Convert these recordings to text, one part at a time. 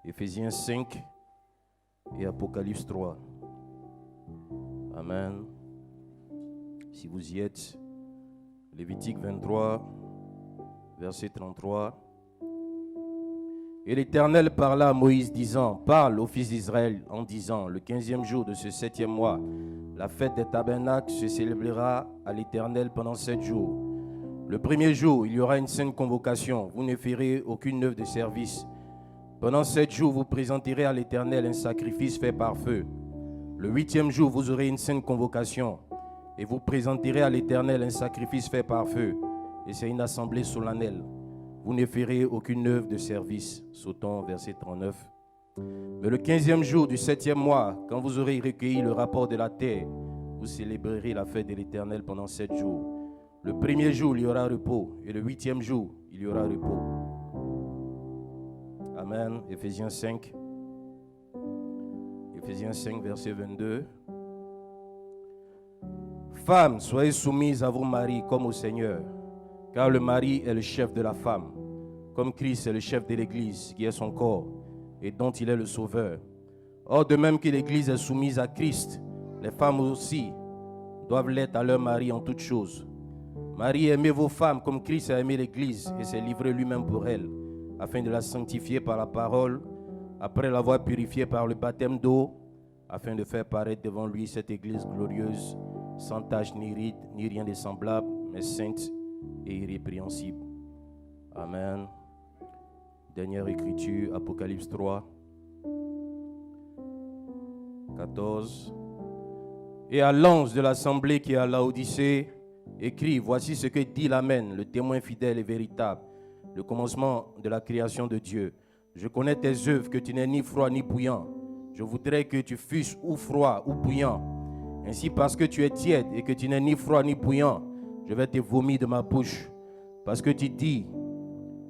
Éphésiens 5 et Apocalypse 3. Amen. Si vous y êtes, Lévitique 23, verset 33. Et l'Éternel parla à Moïse disant, parle aux fils d'Israël en disant, le 15e jour de ce 7e mois, la fête des tabernacles se célébrera à l'Éternel pendant 7 jours. Le premier jour, il y aura une sainte convocation. Vous ne ferez aucune œuvre de service. Pendant 7 jours, vous présenterez à l'Éternel un sacrifice fait par feu. Le 8e jour, vous aurez une sainte convocation. Et vous présenterez à l'Éternel un sacrifice fait par feu. Et c'est une assemblée solennelle. Vous ne ferez aucune œuvre de service. Sautons verset 39. Mais le 15e jour du 7e mois, quand vous aurez recueilli le rapport de la terre, vous célébrerez la fête de l'Éternel pendant 7 jours. Le premier jour, il y aura repos. Et le 8e jour, il y aura repos. Amen. Éphésiens 5. Éphésiens 5, verset 22. Femmes, soyez soumises à vos maris comme au Seigneur, car le mari est le chef de la femme, comme Christ est le chef de l'Église, qui est son corps, et dont il est le sauveur. Or, de même que l'Église est soumise à Christ, les femmes aussi doivent l'être à leur mari en toutes choses. Marie, aimez vos femmes comme Christ a aimé l'Église et s'est livré lui-même pour elle, afin de la sanctifier par la parole, après l'avoir purifiée par le baptême d'eau, afin de faire paraître devant lui cette Église glorieuse, sans tache ni ride, ni rien de semblable, mais sainte et irrépréhensible. Amen. Dernière écriture, Apocalypse 3, 14. Et à l'ange de l'assemblée qui est à Laodicée, écrit, voici ce que dit l'Amen, le témoin fidèle et véritable, le commencement de la création de Dieu. Je connais tes œuvres, que tu n'es ni froid ni bouillant. Je voudrais que tu fusses ou froid ou bouillant. Ainsi, parce que tu es tiède et que tu n'es ni froid ni bouillant, je vais te vomir de ma bouche. Parce que tu dis,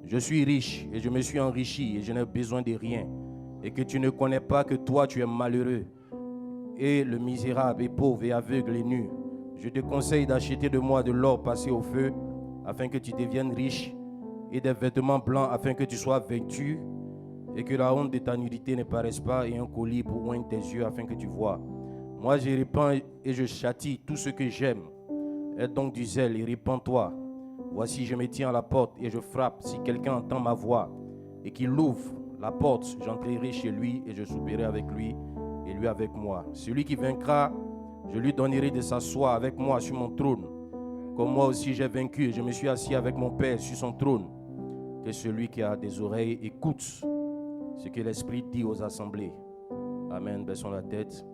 je suis riche et je me suis enrichi et je n'ai besoin de rien. Et que tu ne connais pas que toi tu es malheureux et le misérable et pauvre et aveugle et nu. Je te conseille d'acheter de moi de l'or passé au feu, afin que tu deviennes riche, et des vêtements blancs, afin que tu sois vêtu, et que la honte de ta nudité ne paraisse pas, et un collier pour oindre tes yeux, afin que tu vois. Moi, je répands et je châtie tout ce que j'aime. Aie donc du zèle et répands-toi. Voici, je me tiens à la porte et je frappe. Si quelqu'un entend ma voix et qu'il ouvre la porte, j'entrerai chez lui et je souperai avec lui et lui avec moi. Celui qui vaincra, je lui donnerai de s'asseoir avec moi sur mon trône, comme moi aussi j'ai vaincu et je me suis assis avec mon Père sur son trône. Que celui qui a des oreilles écoute ce que l'Esprit dit aux assemblées. Amen. Baissons la tête.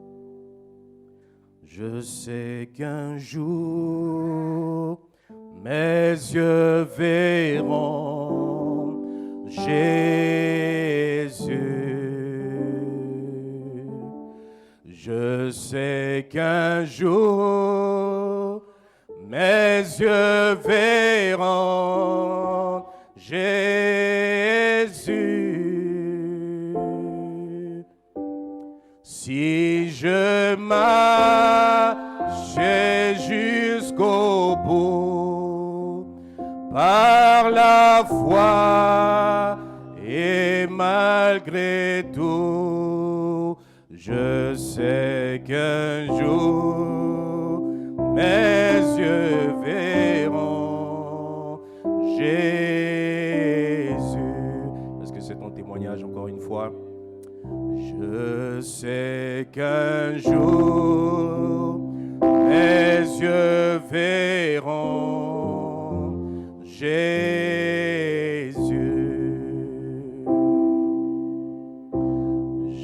Je sais qu'un jour mes yeux verront Jésus. Je sais qu'un jour mes yeux verront Jésus. Si je marche jusqu'au bout par la foi et malgré tout, je sais qu'un jour mes yeux verront Jésus. Est-ce que c'est ton témoignage encore une fois? Je sais qu'un jour mes yeux verront Jésus.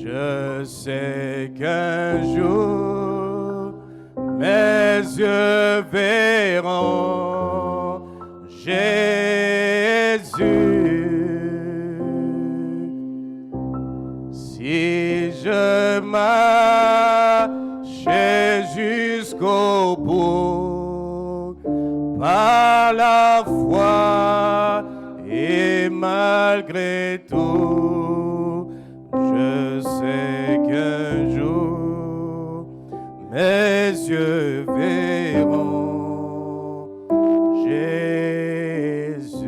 Je sais qu'un jour mes yeux verront Jésus. Si je marchais jusqu'au bout par la foi et malgré tout, je sais qu'un jour mes yeux verront Jésus.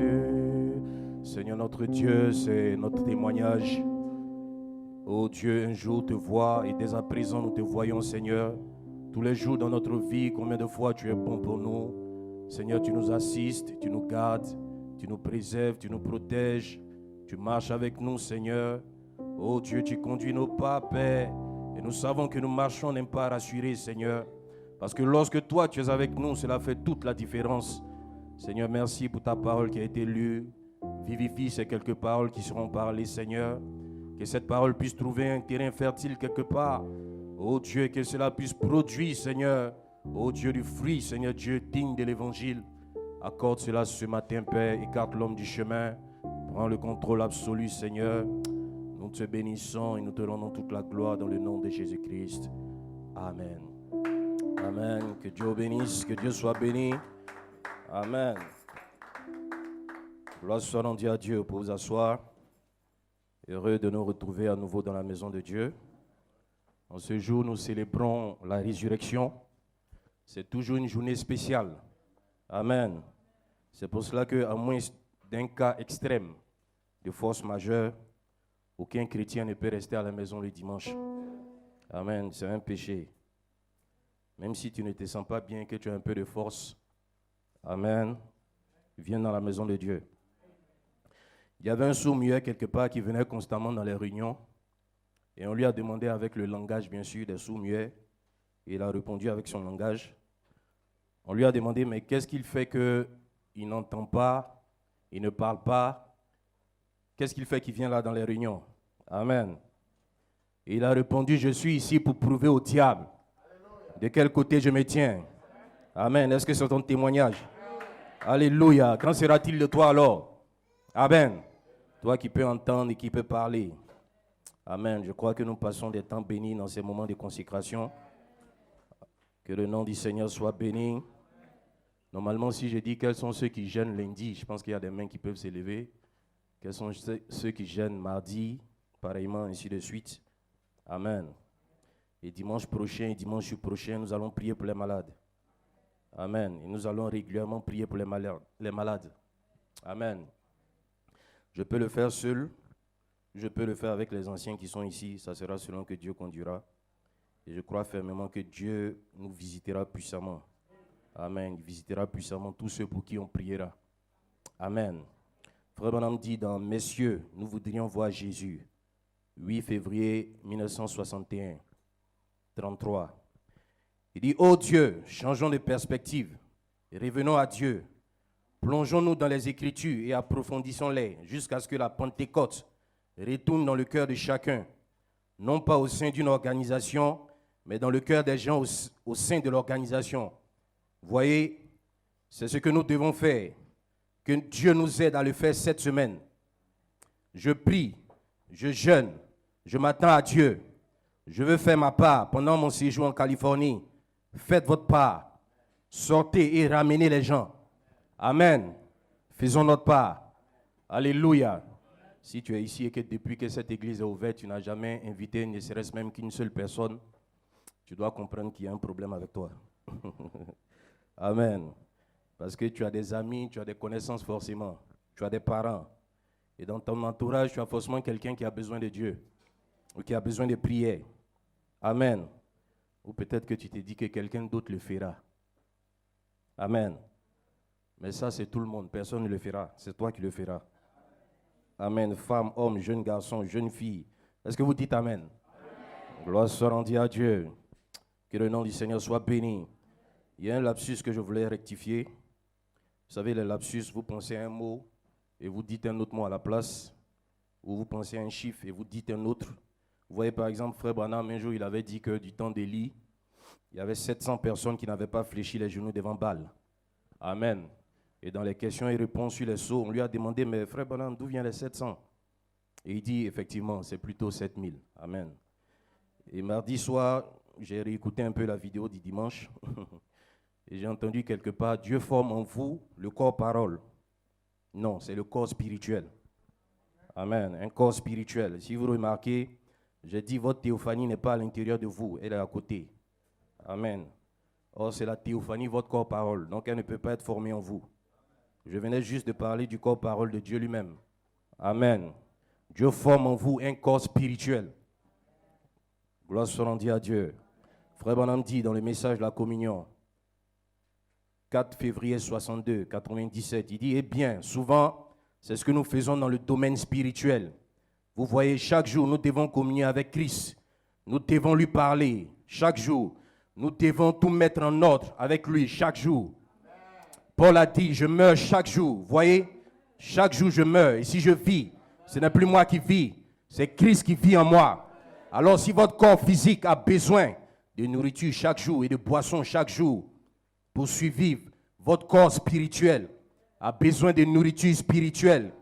Seigneur notre Dieu, c'est notre témoignage. Oh Dieu, un jour te voir et dès à présent nous te voyons, Seigneur. Tous les jours dans notre vie, combien de fois tu es bon pour nous. Seigneur, tu nous assistes, tu nous gardes, tu nous préserves, tu nous protèges. Tu marches avec nous, Seigneur. Oh Dieu, tu conduis nos pas, Père. Et nous savons que nous marchons d'un pas rassuré, Seigneur. Parce que lorsque toi, tu es avec nous, cela fait toute la différence. Seigneur, merci pour ta parole qui a été lue. Vivifie ces quelques paroles qui seront parlées, Seigneur. Que cette parole puisse trouver un terrain fertile quelque part. Oh Dieu, que cela puisse produire, Seigneur. Oh Dieu du fruit, Seigneur Dieu, digne de l'évangile. Accorde cela ce matin, Père. Écarte l'homme du chemin. Prends le contrôle absolu, Seigneur. Nous te bénissons et nous te rendons toute la gloire dans le nom de Jésus-Christ. Amen. Amen. Que Dieu bénisse, que Dieu soit béni. Amen. Gloire soit rendue à Dieu pour vous asseoir. Heureux de nous retrouver à nouveau dans la maison de Dieu. En ce jour, nous célébrons la résurrection. C'est toujours une journée spéciale. Amen. C'est pour cela qu'à moins d'un cas extrême de force majeure, aucun chrétien ne peut rester à la maison le dimanche. Amen. C'est un péché. Même si tu ne te sens pas bien, que tu as un peu de force. Amen. Viens dans la maison de Dieu. Il y avait un sourd-muet quelque part qui venait constamment dans les réunions. Et on lui a demandé avec le langage, bien sûr, des sourds-muets. Et il a répondu avec son langage. On lui a demandé, mais qu'est-ce qu'il fait qu'il n'entend pas, il ne parle pas? Qu'est-ce qu'il fait qu'il vient là dans les réunions? Amen. Et il a répondu, je suis ici pour prouver au diable de quel côté je me tiens. Amen. Est-ce que c'est ton témoignage? Alléluia. Qu'en sera-t-il de toi alors? Amen. Toi qui peux entendre et qui peux parler. Amen. Je crois que nous passons des temps bénis dans ces moments de consécration. Que le nom du Seigneur soit béni. Normalement, si je dis quels sont ceux qui jeûnent lundi, je pense qu'il y a des mains qui peuvent s'élever. Quels sont ceux qui jeûnent mardi, pareillement, ainsi de suite. Amen. Et dimanche prochain et dimanche prochain, nous allons prier pour les malades. Amen. Et nous allons régulièrement prier pour les malades. Amen. Je peux le faire seul. Je peux le faire avec les anciens qui sont ici. Ça sera selon que Dieu conduira. Et je crois fermement que Dieu nous visitera puissamment. Amen. Il visitera puissamment tous ceux pour qui on priera. Amen. Frère Branham dit dans Messieurs, nous voudrions voir Jésus. 8 février 1961, 33. Il dit, ô Dieu, changeons de perspective. Et revenons à Dieu. Plongeons-nous dans les Écritures et approfondissons-les jusqu'à ce que la Pentecôte retourne dans le cœur de chacun. Non pas au sein d'une organisation, mais dans le cœur des gens au sein de l'organisation. Voyez, c'est ce que nous devons faire. Que Dieu nous aide à le faire cette semaine. Je prie, je jeûne, je m'attends à Dieu. Je veux faire ma part pendant mon séjour en Californie. Faites votre part. Sortez et ramenez les gens. Amen. Faisons notre part. Alléluia. Si tu es ici et que depuis que cette église est ouverte, tu n'as jamais invité ne serait-ce même qu'une seule personne, tu dois comprendre qu'il y a un problème avec toi. Amen. Parce que tu as des amis, tu as des connaissances forcément. Tu as des parents. Et dans ton entourage, tu as forcément quelqu'un qui a besoin de Dieu. Ou qui a besoin de prière. Amen. Ou peut-être que tu t'es dit que quelqu'un d'autre le fera. Amen. Mais ça, c'est tout le monde. Personne ne le fera. C'est toi qui le feras. Amen. Femme, homme, jeune garçon, jeune fille. Est-ce que vous dites Amen? Amen. Gloire soit rendue à Dieu. Que le nom du Seigneur soit béni. Il y a un lapsus que je voulais rectifier. Vous savez, les lapsus, vous pensez à un mot et vous dites un autre mot à la place. Ou vous pensez à un chiffre et vous dites un autre. Vous voyez par exemple, Frère Branham, un jour, il avait dit que du temps d'Élie, il y avait 700 personnes qui n'avaient pas fléchi les genoux devant Baal. Amen. Et dans les questions et réponses sur les sceaux, on lui a demandé, mais Frère Branham, d'où viennent les 700? Et il dit, effectivement, c'est plutôt 7000. Amen. Et mardi soir, j'ai réécouté un peu la vidéo du dimanche. Et j'ai entendu quelque part, Dieu forme en vous le corps parole. Non, c'est le corps spirituel. Amen. Un corps spirituel. Si vous remarquez, j'ai dit, votre théophanie n'est pas à l'intérieur de vous, elle est à côté. Amen. Or, c'est la théophanie, votre corps parole. Donc, elle ne peut pas être formée en vous. Je venais juste de parler du corps parole de Dieu lui-même. Amen. Dieu forme en vous un corps spirituel. Gloire soit rendue à Dieu. Frère Branham dit dans le message de la communion, 4 février 62, 97, il dit, eh bien, souvent, c'est ce que nous faisons dans le domaine spirituel. Vous voyez, chaque jour, nous devons communier avec Christ. Nous devons lui parler chaque jour. Nous devons tout mettre en ordre avec lui chaque jour. Paul a dit, je meurs chaque jour. Vous voyez, chaque jour je meurs. Et si je vis, ce n'est plus moi qui vis, c'est Christ qui vit en moi. Alors si votre corps physique a besoin de nourriture chaque jour et de boisson chaque jour pour survivre, votre corps spirituel a besoin de nourriture spirituelle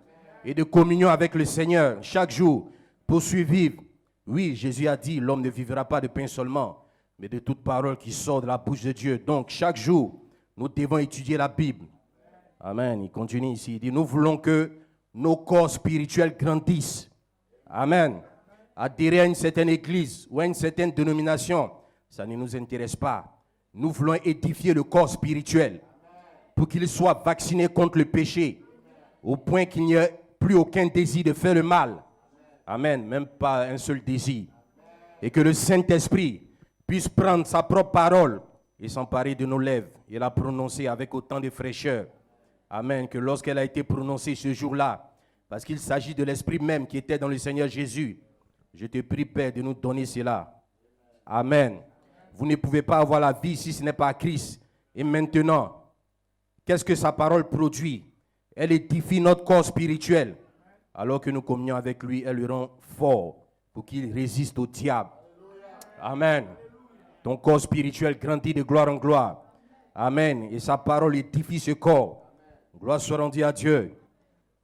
et de communion avec le Seigneur chaque jour pour survivre. Oui, Jésus a dit, l'homme ne vivra pas de pain seulement, mais de toute parole qui sort de la bouche de Dieu. Donc chaque jour, nous devons étudier la Bible. Amen. Il continue ici. Il dit, nous voulons que nos corps spirituels grandissent. Amen. Adhérer à une certaine église ou à une certaine dénomination, ça ne nous intéresse pas. Nous voulons édifier le corps spirituel pour qu'il soit vacciné contre le péché, au point qu'il n'y ait plus aucun désir de faire le mal. Amen. Même pas un seul désir. Et que le Saint-Esprit puisse prendre sa propre parole et s'emparer de nos lèvres et la prononcer avec autant de fraîcheur. Amen. Que lorsqu'elle a été prononcée ce jour-là, parce qu'il s'agit de l'Esprit même qui était dans le Seigneur Jésus, je te prie, Père, de nous donner cela. Amen. Vous ne pouvez pas avoir la vie si ce n'est pas Christ. Et maintenant, qu'est-ce que sa parole produit? Elle édifie notre corps spirituel. Alors que nous communions avec lui, elle le rend fort pour qu'il résiste au diable. Amen. Ton corps spirituel grandit de gloire en gloire. Amen. Et sa parole édifie ce corps. Gloire soit rendue à Dieu.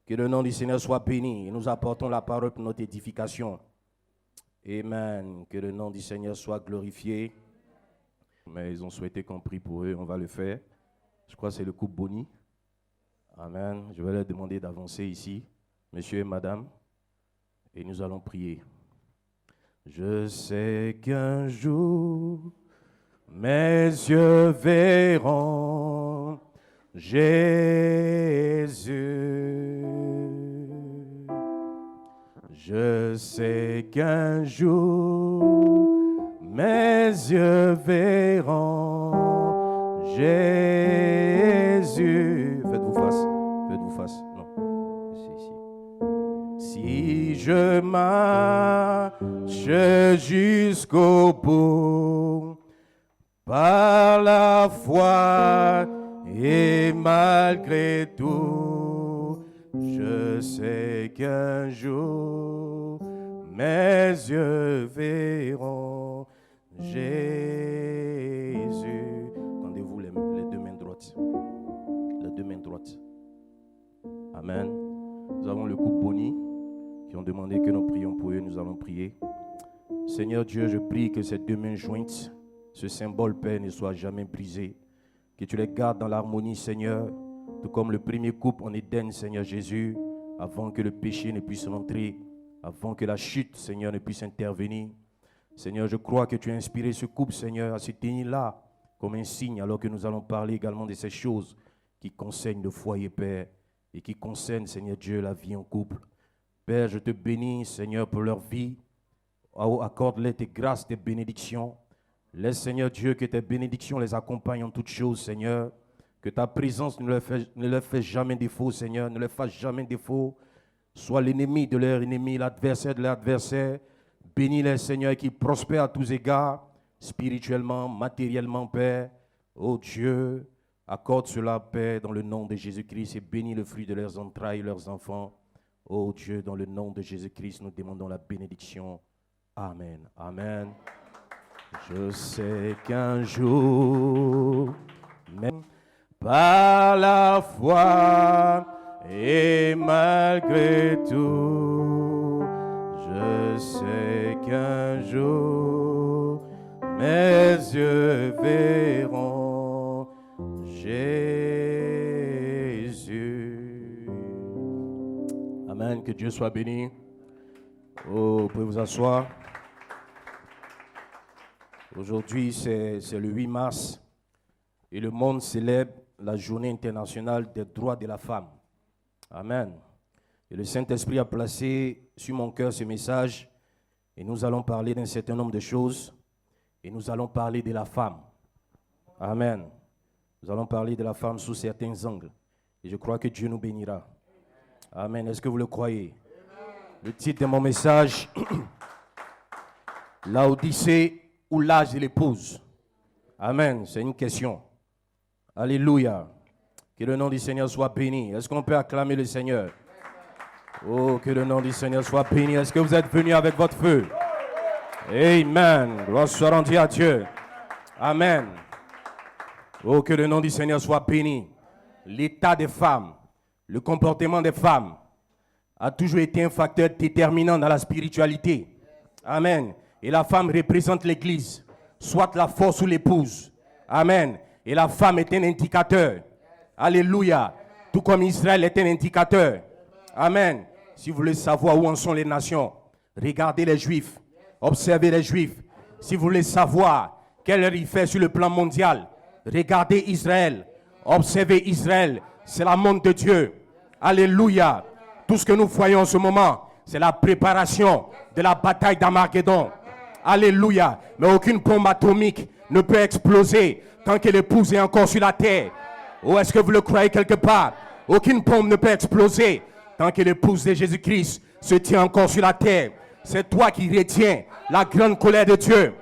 Que le nom du Seigneur soit béni. Et nous apportons la parole pour notre édification. Amen. Que le nom du Seigneur soit glorifié. Mais ils ont souhaité qu'on prie pour eux. On va le faire. Je crois que c'est le couple Boni. Amen. Je vais leur demander d'avancer ici. Monsieur et madame. Et nous allons prier. Je sais qu'un jour, mes yeux verront Jésus. Je sais qu'un jour, mes yeux verront Jésus. Faites-vous face. Faites-vous face. Non. Si je marche jusqu'au bout, par la foi et malgré tout, je sais qu'un jour mes yeux verront Jésus. Tendez-vous les deux mains droites. Les deux mains droites. Amen. Nous avons le couple Boni qui ont demandé que nous prions pour eux. Nous allons prier. Seigneur Dieu, je prie que ces deux mains jointes, ce symbole, Père, ne soit jamais brisé. Que tu les gardes dans l'harmonie, Seigneur, tout comme le premier couple en Éden, Seigneur Jésus, avant que le péché ne puisse rentrer, avant que la chute, Seigneur, ne puisse intervenir. Seigneur, je crois que tu as inspiré ce couple, Seigneur, à se tenir là comme un signe, alors que nous allons parler également de ces choses qui concernent le foyer, Père, et qui concernent, Seigneur Dieu, la vie en couple. Père, je te bénis, Seigneur, pour leur vie. Accorde-les tes grâces, tes bénédictions. Laisse, Seigneur Dieu, que tes bénédictions les accompagnent en toutes choses, Seigneur. Que ta présence ne leur fasse jamais défaut, Seigneur. Ne leur fasse jamais défaut. Sois l'ennemi de leur ennemi, l'adversaire de l'adversaire. Bénis-les, Seigneur, et qu'ils prospèrent à tous égards, spirituellement, matériellement, Père. Oh Dieu, accorde cela, Père, dans le nom de Jésus-Christ, et bénis le fruit de leurs entrailles, leurs enfants. Oh Dieu, dans le nom de Jésus-Christ, nous demandons la bénédiction. Amen. Amen. Je sais qu'un jour, même par la foi et malgré tout, je sais qu'un jour, mes yeux verront Jésus. Amen. Que Dieu soit béni. Oh, vous pouvez vous asseoir. Aujourd'hui, c'est le 8 mars et le monde célèbre la journée internationale des droits de la femme. Amen. Et le Saint-Esprit a placé sur mon cœur ce message Et nous allons parler d'un certain nombre de choses. Et nous allons parler de la femme. Amen. Nous allons parler de la femme sous certains angles. Et je crois que Dieu nous bénira. Amen. Est-ce que vous le croyez? Le titre de mon message, L'Odyssée ou l'âge de l'épouse. Amen. C'est une question. Alléluia. Que le nom du Seigneur soit béni. Est-ce qu'on peut acclamer le Seigneur? Oh, que le nom du Seigneur soit béni. Est-ce que vous êtes venus avec votre feu? Amen. Gloire soit rendue à Dieu. Amen. Oh, que le nom du Seigneur soit béni. L'état des femmes, le comportement des femmes a toujours été un facteur déterminant dans la spiritualité. Amen. Et la femme représente l'Église, soit la force ou l'épouse. Amen. Et la femme est un indicateur. Alléluia. Tout comme Israël est un indicateur. Amen. Si vous voulez savoir où en sont les nations, regardez les Juifs. Observez les Juifs. Si vous voulez savoir quelle heure il fait sur le plan mondial, regardez Israël. Observez Israël. C'est la montre de Dieu. Alléluia. Tout ce que nous voyons en ce moment, c'est la préparation de la bataille d'Armageddon. Alléluia. Mais aucune bombe atomique ne peut exploser tant que l'épouse est encore sur la terre. Ou est-ce que vous le croyez quelque part? Aucune bombe ne peut exploser tant que l'épouse de Jésus-Christ se tient encore sur la terre. C'est toi qui retiens la grande colère de Dieu.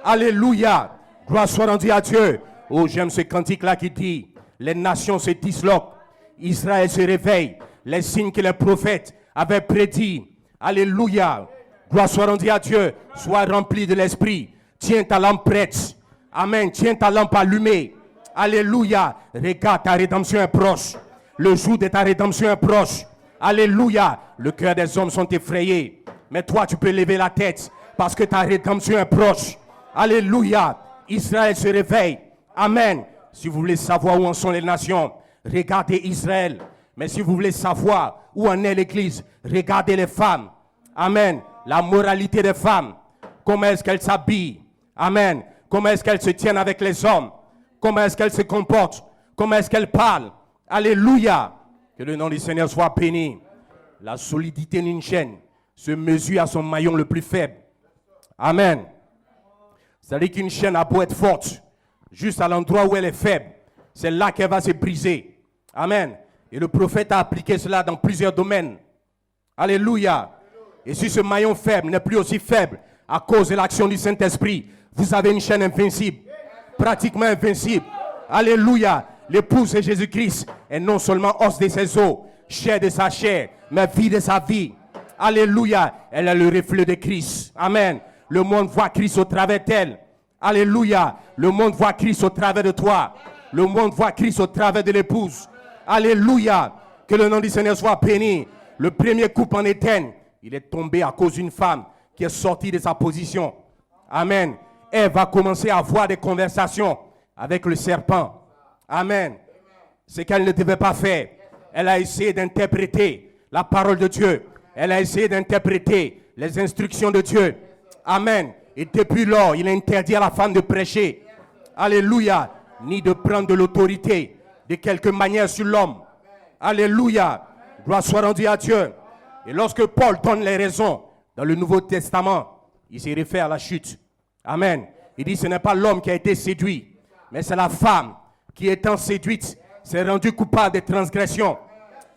Alléluia. Gloire soit rendue à Dieu. Oh, j'aime ce cantique-là qui dit, les nations se disloquent, Israël se réveille, les signes que les prophètes avaient prédits. Alléluia. Gloire soit rendue à Dieu. Sois rempli de l'esprit. Tiens ta lampe prête. Amen. Tiens ta lampe allumée. Alléluia. Regarde, ta rédemption est proche. Le jour de ta rédemption est proche. Alléluia. Le cœur des hommes sont effrayés. Mais toi, tu peux lever la tête parce que ta rédemption est proche. Alléluia. Israël se réveille. Amen. Si vous voulez savoir où en sont les nations, regardez Israël. Mais si vous voulez savoir où en est l'Église, regardez les femmes. Amen. La moralité des femmes. Comment est-ce qu'elles s'habillent? Amen. Comment est-ce qu'elles se tiennent avec les hommes? Comment est-ce qu'elles se comportent? Comment est-ce qu'elles parlent? Alléluia. Que le nom du Seigneur soit béni. La solidité d'une chaîne se mesure à son maillon le plus faible. Amen. C'est-à-dire qu'une chaîne a beau être forte, juste à l'endroit où elle est faible, c'est là qu'elle va se briser. Amen. Et le prophète a appliqué cela dans plusieurs domaines. Alléluia. Et si ce maillon faible n'est plus aussi faible à cause de l'action du Saint-Esprit, vous avez une chaîne invincible, pratiquement invincible. Alléluia. L'épouse de Jésus-Christ est non seulement os de ses os, chair de sa chair, mais vie de sa vie. Alléluia. Elle est le reflet de Christ. Amen. Le monde voit Christ au travers d'elle. Alléluia. Le monde voit Christ au travers de toi. Le monde voit Christ au travers de l'épouse. Alléluia. Que le nom du Seigneur soit béni. Le premier couple en Éden, il est tombé à cause d'une femme qui est sortie de sa position. Amen. Elle va commencer à avoir des conversations avec le serpent. Amen. Ce qu'elle ne devait pas faire. Elle a essayé d'interpréter la parole de Dieu. Elle a essayé d'interpréter les instructions de Dieu. Amen. Et depuis lors, il est interdit à la femme de prêcher. Alléluia. Ni de prendre de l'autorité de quelque manière sur l'homme. Alléluia. Gloire soit rendue à Dieu. Et lorsque Paul donne les raisons dans le Nouveau Testament, il se réfère à la chute. Amen. Il dit ce n'est pas l'homme qui a été séduit, mais c'est la femme qui, étant séduite, s'est rendue coupable de transgression.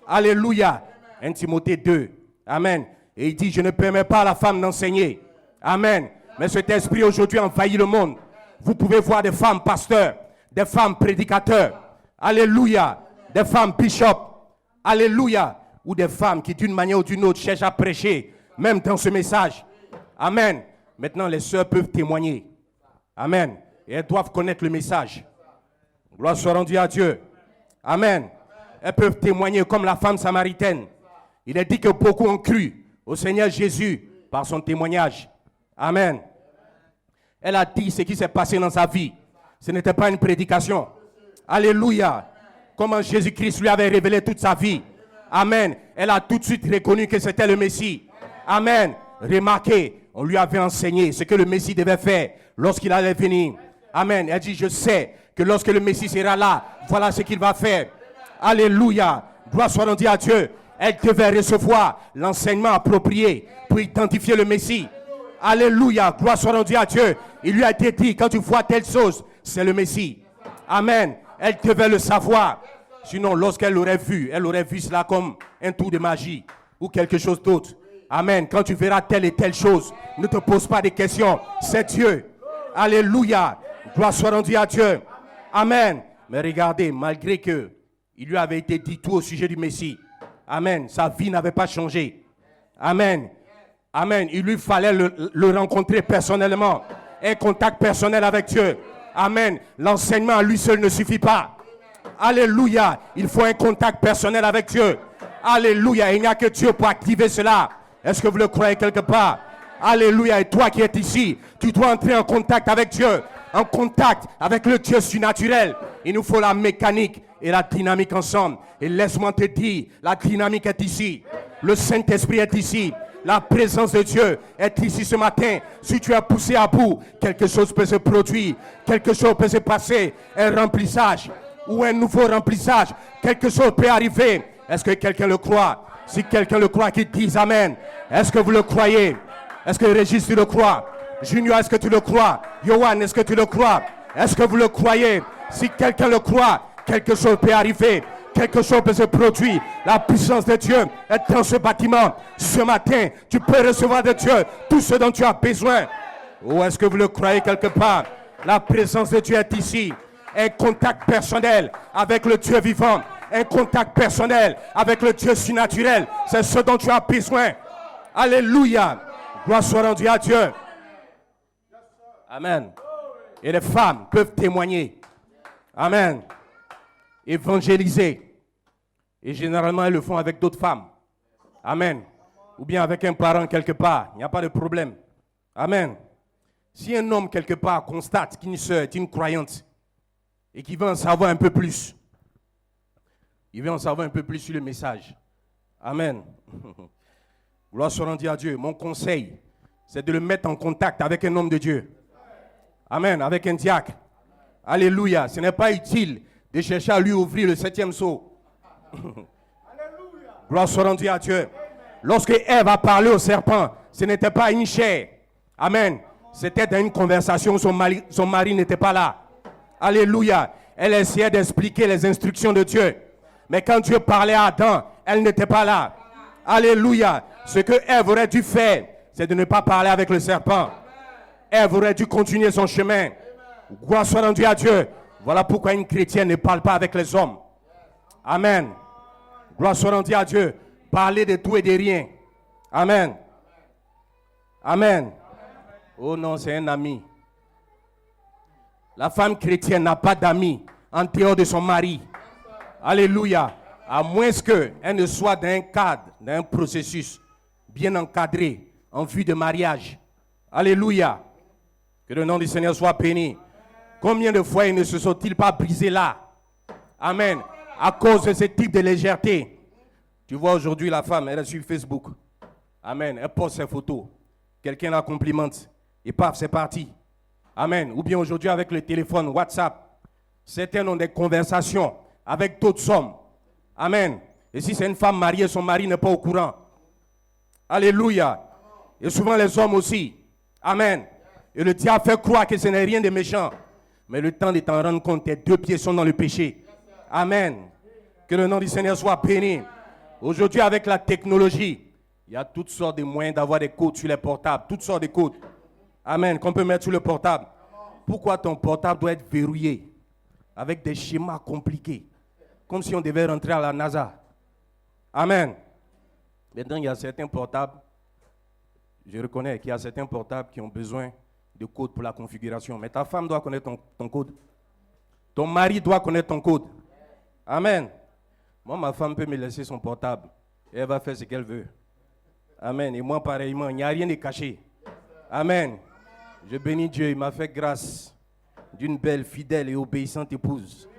Alléluia. 1 Timothée 2. Amen. Et il dit je ne permets pas à la femme d'enseigner. Amen. Mais cet esprit aujourd'hui envahit le monde. Vous pouvez voir des femmes pasteurs, des femmes prédicateurs. Alléluia. Des femmes bishops. Alléluia. Ou des femmes qui d'une manière ou d'une autre cherchent à prêcher, même dans ce message. Amen. Maintenant, les sœurs peuvent témoigner. Amen. Et elles doivent connaître le message. Gloire soit rendue à Dieu. Amen. Elles peuvent témoigner comme la femme samaritaine. Il est dit que beaucoup ont cru au Seigneur Jésus par son témoignage. Amen. Elle a dit ce qui s'est passé dans sa vie. Ce n'était pas une prédication. Alléluia. Comment Jésus-Christ lui avait révélé toute sa vie. Amen. Elle a tout de suite reconnu que c'était le Messie. Amen. Remarquez, on lui avait enseigné ce que le Messie devait faire lorsqu'il allait venir. Amen. Elle dit, je sais que lorsque le Messie sera là, voilà ce qu'il va faire. Alléluia. Gloire soit rendue à Dieu. Elle devait recevoir l'enseignement approprié pour identifier le Messie. Alléluia. Gloire soit rendue à Dieu. Il lui a été dit, quand tu vois telle chose, c'est le Messie. Amen. Elle devait le savoir. Sinon, lorsqu'elle l'aurait vu, elle aurait vu cela comme un tour de magie ou quelque chose d'autre. Amen. Quand tu verras telle et telle chose, ne te pose pas de questions. C'est Dieu. Alléluia. Gloire soit rendue à Dieu. Amen. Mais regardez, malgré que il lui avait été dit tout au sujet du Messie. Amen. Sa vie n'avait pas changé. Amen. Amen. Il lui fallait le rencontrer personnellement. Un contact personnel avec Dieu. Amen. L'enseignement à lui seul ne suffit pas. Alléluia. Il faut un contact personnel avec Dieu. Alléluia. Il n'y a que Dieu pour activer cela. Est-ce que vous le croyez quelque part? Alléluia. Et toi qui es ici, tu dois entrer en contact avec Dieu. En contact avec le Dieu surnaturel. Il nous faut la mécanique et la dynamique ensemble. Et laisse-moi te dire, la dynamique est ici. Le Saint-Esprit est ici. La présence de Dieu est ici ce matin. Si tu es poussé à bout, quelque chose peut se produire. Quelque chose peut se passer. Un remplissage ou un nouveau remplissage. Quelque chose peut arriver. Est-ce que quelqu'un le croit? Si quelqu'un le croit, qu'il dise Amen. Est-ce que vous le croyez? Est-ce que Régis, tu le crois? Junior, est-ce que tu le crois? Yohan, est-ce que tu le crois? Est-ce que vous le croyez? Si quelqu'un le croit, quelque chose peut arriver. Quelque chose peut se produire. La puissance de Dieu est dans ce bâtiment. Ce matin, tu peux recevoir de Dieu tout ce dont tu as besoin. Ou est-ce que vous le croyez quelque part? La présence de Dieu est ici. Un contact personnel avec le Dieu vivant. Un contact personnel avec le Dieu surnaturel. C'est ce dont tu as besoin. Alléluia. Gloire soit rendue à Dieu. Amen. Et les femmes peuvent témoigner. Amen. Évangéliser. Et généralement, elles le font avec d'autres femmes. Amen. Ou bien avec un parent quelque part. Il n'y a pas de problème. Amen. Si un homme quelque part constate qu'une sœur est une croyante et qu'il veut en savoir un peu plus, il veut en savoir un peu plus sur le message. Amen. Gloire soit rendue à Dieu. Mon conseil, c'est de le mettre en contact avec un homme de Dieu. Amen. Avec un diacre. Alléluia. Ce n'est pas utile de chercher à lui ouvrir le 7e sceau. Gloire soit rendue à Dieu. Lorsque Ève a parlé au serpent, ce n'était pas une chair. Amen. C'était dans une conversation, son mari n'était pas là. Alléluia. Elle essayait d'expliquer les instructions de Dieu. Mais quand Dieu parlait à Adam, elle n'était pas là. Alléluia. Ce que Ève aurait dû faire, c'est de ne pas parler avec le serpent. Ève aurait dû continuer son chemin. Gloire soit rendue à Dieu. Voilà pourquoi une chrétienne ne parle pas avec les hommes. Amen. Gloire soit rendue à Dieu. Parler de tout et de rien. Amen. Amen. Oh non, c'est un ami. La femme chrétienne n'a pas d'amis en dehors de son mari. Alléluia. À moins qu'elle ne soit dans un cadre, dans un processus bien encadré en vue de mariage. Alléluia. Que le nom du Seigneur soit béni. Combien de fois ils ne se sont-ils pas brisés là? Amen. À cause de ce type de légèreté. Tu vois aujourd'hui la femme, elle est sur Facebook. Amen. Elle poste ses photos. Quelqu'un la complimente. Et paf, c'est parti. Amen. Ou bien aujourd'hui avec le téléphone, WhatsApp. Certains ont des conversations avec d'autres hommes. Amen. Et si c'est une femme mariée, son mari n'est pas au courant. Alléluia. Et souvent les hommes aussi. Amen. Et le diable fait croire que ce n'est rien de méchant. Mais le temps de t'en rendre compte, tes deux pieds sont dans le péché. Amen. Que le nom du Seigneur soit béni. Aujourd'hui, avec la technologie, il y a toutes sortes de moyens d'avoir des codes sur les portables. Toutes sortes de codes. Amen. Qu'on peut mettre sur le portable. Pourquoi ton portable doit être verrouillé avec des schémas compliqués? Comme si on devait rentrer à la NASA. Amen. Maintenant, il y a certains portables. Je reconnais qu'il y a certains portables qui ont besoin de code pour la configuration. Mais ta femme doit connaître ton code. Ton mari doit connaître ton code. Amen. Moi, ma femme peut me laisser son portable. Et elle va faire ce qu'elle veut. Amen. Et moi, pareillement, il n'y a rien de caché. Amen. Je bénis Dieu. Il m'a fait grâce d'une belle, fidèle et obéissante épouse.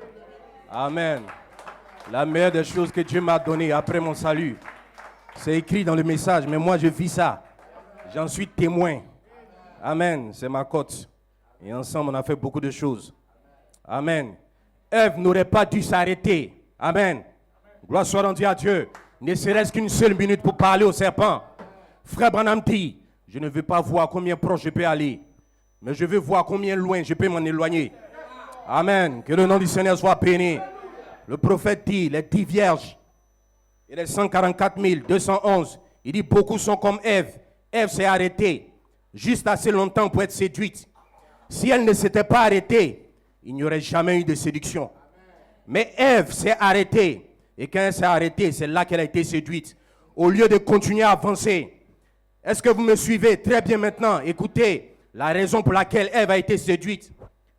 Amen. La meilleure des choses que Dieu m'a données après mon salut. C'est écrit dans le message, mais moi, je vis ça. J'en suis témoin. Amen. C'est ma cote. Et ensemble, on a fait beaucoup de choses. Amen. Ève n'aurait pas dû s'arrêter. Amen. Gloire soit rendue à Dieu. Ne serait-ce qu'une seule minute pour parler au serpent. Frère Branham dit, Je ne veux pas voir combien proche je peux aller, mais je veux voir combien loin je peux m'en éloigner. Amen. Que le nom du Seigneur soit béni. Le prophète dit, les 10 vierges et les 144 211, il dit, beaucoup sont comme Ève. Ève s'est arrêtée juste assez longtemps pour être séduite. Si elle ne s'était pas arrêtée, il n'y aurait jamais eu de séduction. Mais Ève s'est arrêtée. Et quand elle s'est arrêtée, c'est là qu'elle a été séduite. Au lieu de continuer à avancer. Est-ce que vous me suivez? Très bien maintenant. Écoutez, la raison pour laquelle Ève a été séduite.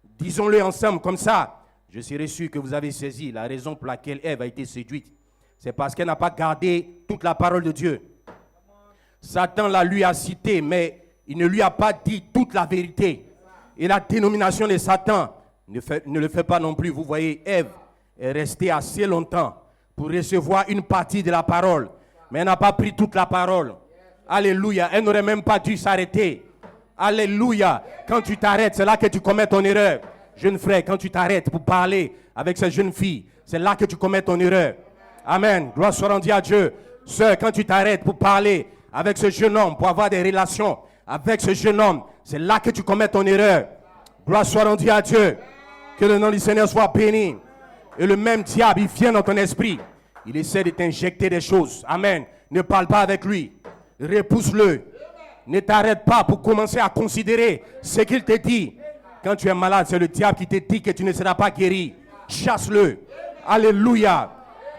Disons-le ensemble comme ça. Je serai sûr que vous avez saisi la raison pour laquelle Ève a été séduite. C'est parce qu'elle n'a pas gardé toute la parole de Dieu. Satan la lui a cité, mais il ne lui a pas dit toute la vérité. Et la dénomination de Satan ne le fait pas non plus. Vous voyez, Ève est restée assez longtemps pour recevoir une partie de la parole. Mais elle n'a pas pris toute la parole. Alléluia. Elle n'aurait même pas dû s'arrêter. Alléluia. Quand tu t'arrêtes, c'est là que tu commets ton erreur. Jeune frère, quand tu t'arrêtes pour parler avec cette jeune fille, c'est là que tu commets ton erreur. Amen. Gloire soit rendue à Dieu. Sœur, quand tu t'arrêtes pour parler avec ce jeune homme, pour avoir des relations avec ce jeune homme, c'est là que tu commets ton erreur. Gloire soit rendue à Dieu. Que le nom du Seigneur soit béni. Et le même diable, il vient dans ton esprit. Il essaie de t'injecter des choses. Amen. Ne parle pas avec lui. Repousse-le. Ne t'arrête pas pour commencer à considérer ce qu'il te dit. Quand tu es malade, c'est le diable qui te dit que tu ne seras pas guéri. Chasse-le. Alléluia.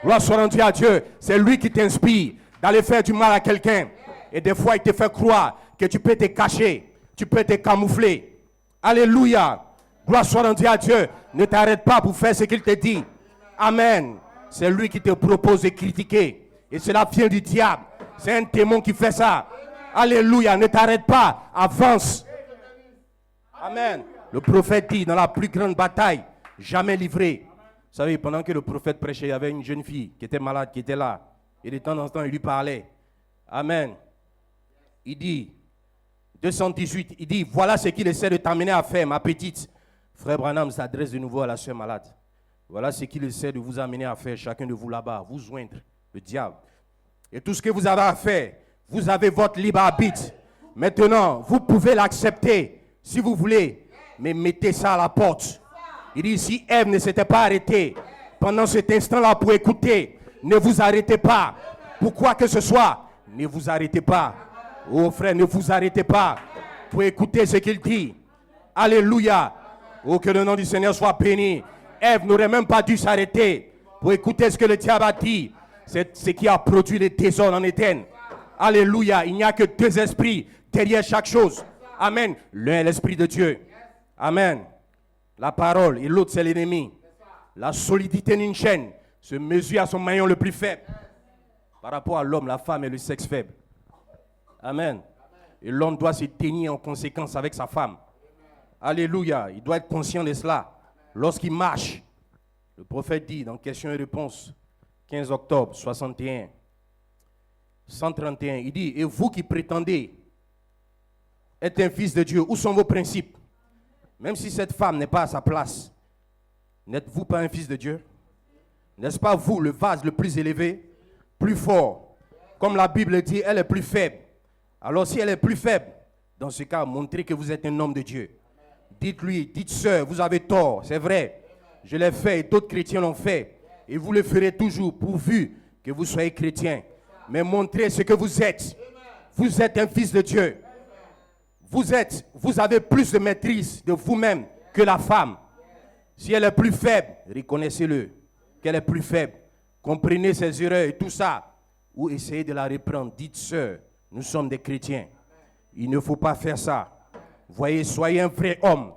Gloire soit rendue à Dieu. C'est lui qui t'inspire d'aller faire du mal à quelqu'un. Et des fois, il te fait croire que tu peux te cacher. Tu peux te camoufler. Alléluia. Gloire soit rendue à Dieu. Ne t'arrête pas pour faire ce qu'il te dit. Amen. C'est lui qui te propose de critiquer. Et cela vient du diable. C'est un démon qui fait ça. Alléluia. Ne t'arrête pas. Avance. Amen. Le prophète dit dans la plus grande bataille, jamais livré. Vous savez, pendant que le prophète prêchait, il y avait une jeune fille qui était malade, qui était là. Et de temps en temps, il lui parlait. Amen. Il dit, 218, il dit, voilà ce qu'il essaie de t'amener à faire, ma petite. Frère Branham s'adresse de nouveau à la soeur malade. Voilà ce qu'il essaie de vous amener à faire, chacun de vous là-bas, vous joindre, le diable. Et tout ce que vous avez à faire, vous avez votre libre arbitre. Maintenant, vous pouvez l'accepter si vous voulez, mais mettez ça à la porte. Il dit, si Ève ne s'était pas arrêtée pendant cet instant-là pour écouter, ne vous arrêtez pas. Pour quoi que ce soit, ne vous arrêtez pas. Oh frère, ne vous arrêtez pas pour écouter ce qu'il dit. Alléluia. Oh, que le nom du Seigneur soit béni. Ève n'aurait même pas dû s'arrêter pour écouter ce que le diable a dit. C'est ce qui a produit les désordres en Éden. Alléluia. Il n'y a que deux esprits derrière chaque chose. Amen. L'un est l'esprit de Dieu. Amen. La parole et l'autre c'est l'ennemi. La solidité d'une chaîne se mesure à son maillon le plus faible. Par rapport à l'homme, la femme est le sexe faible. Amen. Et l'homme doit se tenir en conséquence avec sa femme. Alléluia. Il doit être conscient de cela. Lorsqu'il marche, le prophète dit dans Questions et Réponses, 15 octobre 61, 131, il dit, et vous qui prétendez être un fils de Dieu, où sont vos principes? Même si cette femme n'est pas à sa place, n'êtes-vous pas un fils de Dieu? N'est-ce pas vous, le vase le plus élevé, plus fort? Comme la Bible dit, elle est plus faible. Alors si elle est plus faible, dans ce cas, montrez que vous êtes un homme de Dieu. Dites-lui, dites sœur, vous avez tort, c'est vrai. Je l'ai fait et d'autres chrétiens l'ont fait. Et vous le ferez toujours, pourvu que vous soyez chrétien. Mais montrez ce que vous êtes. Vous êtes un fils de Dieu. Vous avez plus de maîtrise de vous-même que la femme. Si elle est plus faible, reconnaissez-le, qu'elle est plus faible. Comprenez ses erreurs et tout ça. Ou essayez de la reprendre. Dites, sœur, nous sommes des chrétiens. Il ne faut pas faire ça. Voyez, soyez un vrai homme.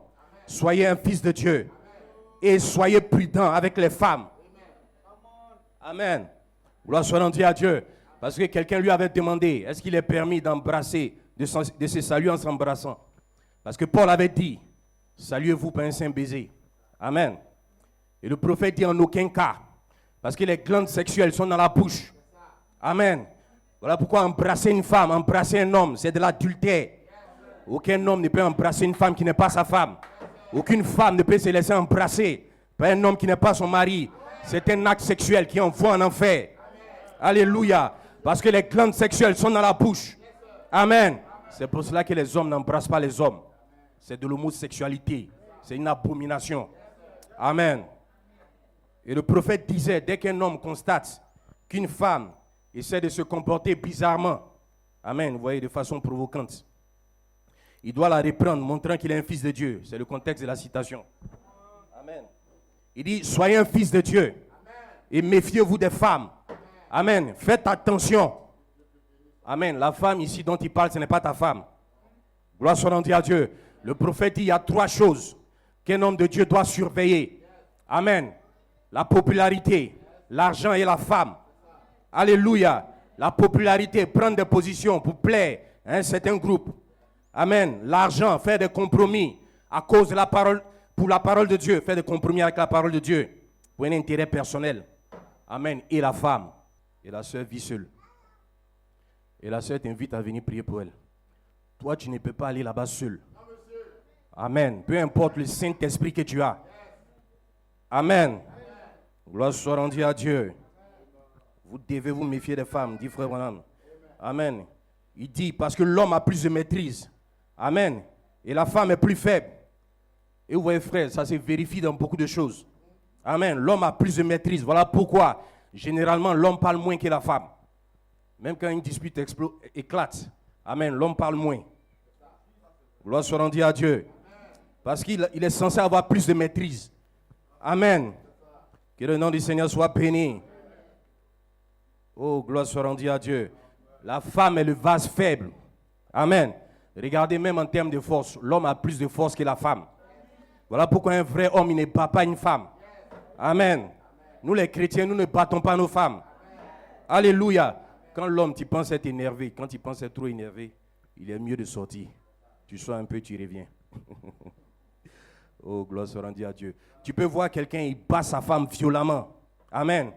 Soyez un fils de Dieu. Et soyez prudent avec les femmes. Amen. Gloire soit rendue à Dieu. Parce que quelqu'un lui avait demandé, est-ce qu'il est permis d'embrasser, de se saluer en s'embrassant? Parce que Paul avait dit, saluez-vous par un saint baiser. Amen. Et le prophète dit en aucun cas. Parce que les glandes sexuelles sont dans la bouche. Amen. Voilà pourquoi embrasser une femme, embrasser un homme, c'est de l'adultère. Aucun homme ne peut embrasser une femme qui n'est pas sa femme. Aucune femme ne peut se laisser embrasser par un homme qui n'est pas son mari. C'est un acte sexuel qui envoie en enfer. Alléluia. Parce que les glandes sexuelles sont dans la bouche. Amen. C'est pour cela que les hommes n'embrassent pas les hommes. C'est de l'homosexualité. C'est une abomination. Amen. Et le prophète disait, dès qu'un homme constate qu'une femme essaie de se comporter bizarrement, amen, vous voyez, de façon provocante, il doit la reprendre, montrant qu'il est un fils de Dieu. C'est le contexte de la citation. Amen. Il dit, soyez un fils de Dieu. Et méfiez-vous des femmes. Amen. Faites attention. Amen. La femme ici dont il parle, ce n'est pas ta femme. Gloire soit rendue à Dieu. Le prophète dit, il y a 3 choses qu'un homme de Dieu doit surveiller. Amen. La popularité, l'argent et la femme. Alléluia. La popularité, prendre des positions pour plaire à un certain groupe. Amen. L'argent, faire des compromis à cause de la parole, pour la parole de Dieu, faire des compromis avec la parole de Dieu pour un intérêt personnel. Amen. Et la femme. Et la sœur vit seule. Et la sœur t'invite à venir prier pour elle. Toi, tu ne peux pas aller là-bas seul. Amen. Peu importe le Saint-Esprit que tu as. Amen. Gloire soit rendue à Dieu. Vous devez vous méfier des femmes, dit frère Branham. Amen. Il dit, parce que l'homme a plus de maîtrise. Amen. Et la femme est plus faible. Et vous voyez, frère, ça se vérifie dans beaucoup de choses. Amen. L'homme a plus de maîtrise. Voilà pourquoi, généralement, l'homme parle moins que la femme. Même quand une dispute éclate. Amen. L'homme parle moins. Gloire soit rendue à Dieu. Parce qu'il est censé avoir plus de maîtrise. Amen. Que le nom du Seigneur soit béni. Oh, gloire soit rendue à Dieu. La femme est le vase faible. Amen. Regardez même en termes de force. L'homme a plus de force que la femme. Voilà pourquoi un vrai homme, il ne bat pas une femme. Amen. Nous les chrétiens, nous ne battons pas nos femmes. Alléluia. Quand l'homme, tu penses être énervé, quand tu penses être trop énervé, il est mieux de sortir. Tu sors un peu, tu reviens. Oh, gloire soit rendue à Dieu. Tu peux voir quelqu'un, il bat sa femme violemment. Amen.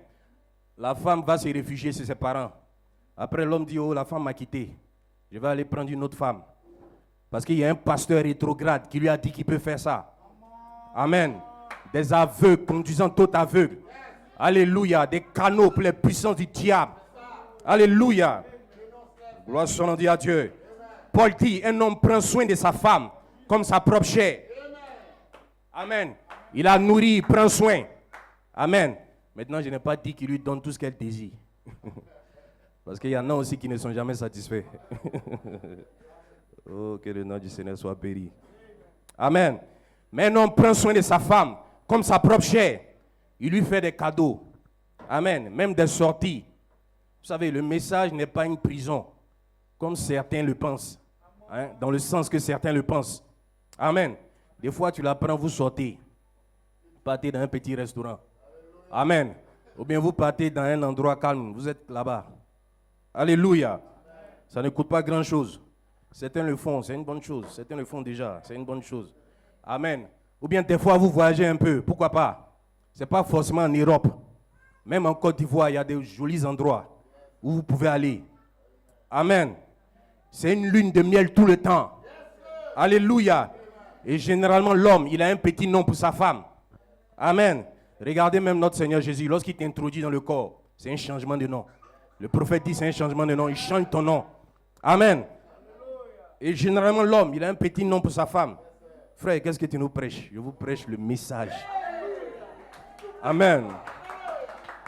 La femme va se réfugier chez ses parents. Après, l'homme dit, oh, la femme m'a quitté. Je vais aller prendre une autre femme. Parce qu'il y a un pasteur rétrograde qui lui a dit qu'il peut faire ça. Amen. Des aveugles conduisant tout aveugle. Alléluia. Des canaux pour les puissances du diable. Alléluia. Gloire soit rendue à Dieu. Paul dit, un homme prend soin de sa femme comme sa propre chair. Amen. Il la nourrit, il prend soin. Amen. Maintenant, je n'ai pas dit qu'il lui donne tout ce qu'elle désire. Parce qu'il y en a aussi qui ne sont jamais satisfaits. Oh, que le nom du Seigneur soit béni. Amen. Mais un homme prend soin de sa femme comme sa propre chair. Il lui fait des cadeaux. Amen. Même des sorties. Vous savez, le message n'est pas une prison, comme certains le pensent. Hein, dans le sens que certains le pensent. Amen. Des fois, tu l'apprends, vous sortez. Vous partez dans un petit restaurant. Amen. Ou bien vous partez dans un endroit calme. Vous êtes là-bas. Alléluia. Ça ne coûte pas grand-chose. Certains le font, c'est une bonne chose. Certains le font déjà, c'est une bonne chose. Amen. Ou bien des fois, vous voyagez un peu. Pourquoi pas? Ce n'est pas forcément en Europe. Même en Côte d'Ivoire, il y a des jolis endroits où vous pouvez aller. Amen. C'est une lune de miel tout le temps. Alléluia. Et généralement, l'homme, il a un petit nom pour sa femme. Amen. Regardez même notre Seigneur Jésus, lorsqu'il t'introduit dans le corps, c'est un changement de nom. Le prophète dit c'est un changement de nom, il change ton nom. Amen. Et généralement, l'homme, il a un petit nom pour sa femme. Frère, qu'est-ce que tu nous prêches? Je vous prêche le message. Amen.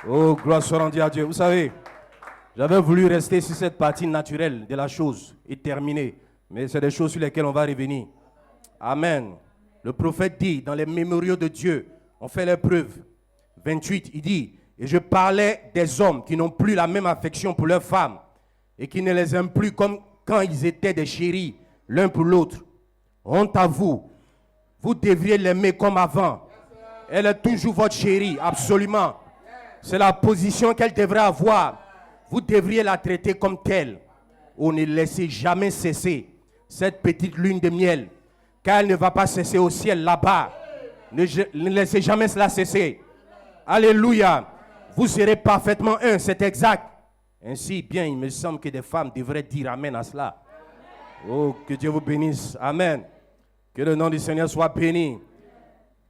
Oh, gloire soit rendue à Dieu. Vous savez, j'avais voulu rester sur cette partie naturelle de la chose et terminer. Mais c'est des choses sur lesquelles on va revenir. Amen. Le prophète dit, dans les mémoriaux de Dieu, on fait les preuves. 28, il dit, et je parlais des hommes qui n'ont plus la même affection pour leurs femmes et qui ne les aiment plus comme quand ils étaient des chéris l'un pour l'autre. Honte à vous. Vous devriez l'aimer comme avant. Elle est toujours votre chérie, absolument. C'est la position qu'elle devrait avoir. Vous devriez la traiter comme telle. Oh, ne laissez jamais cesser cette petite lune de miel, car elle ne va pas cesser au ciel là-bas. Ne laissez jamais cela cesser. Alléluia. Vous serez parfaitement un, c'est exact. Ainsi, bien, il me semble que des femmes devraient dire Amen à cela. Oh, que Dieu vous bénisse. Amen. Que le nom du Seigneur soit béni.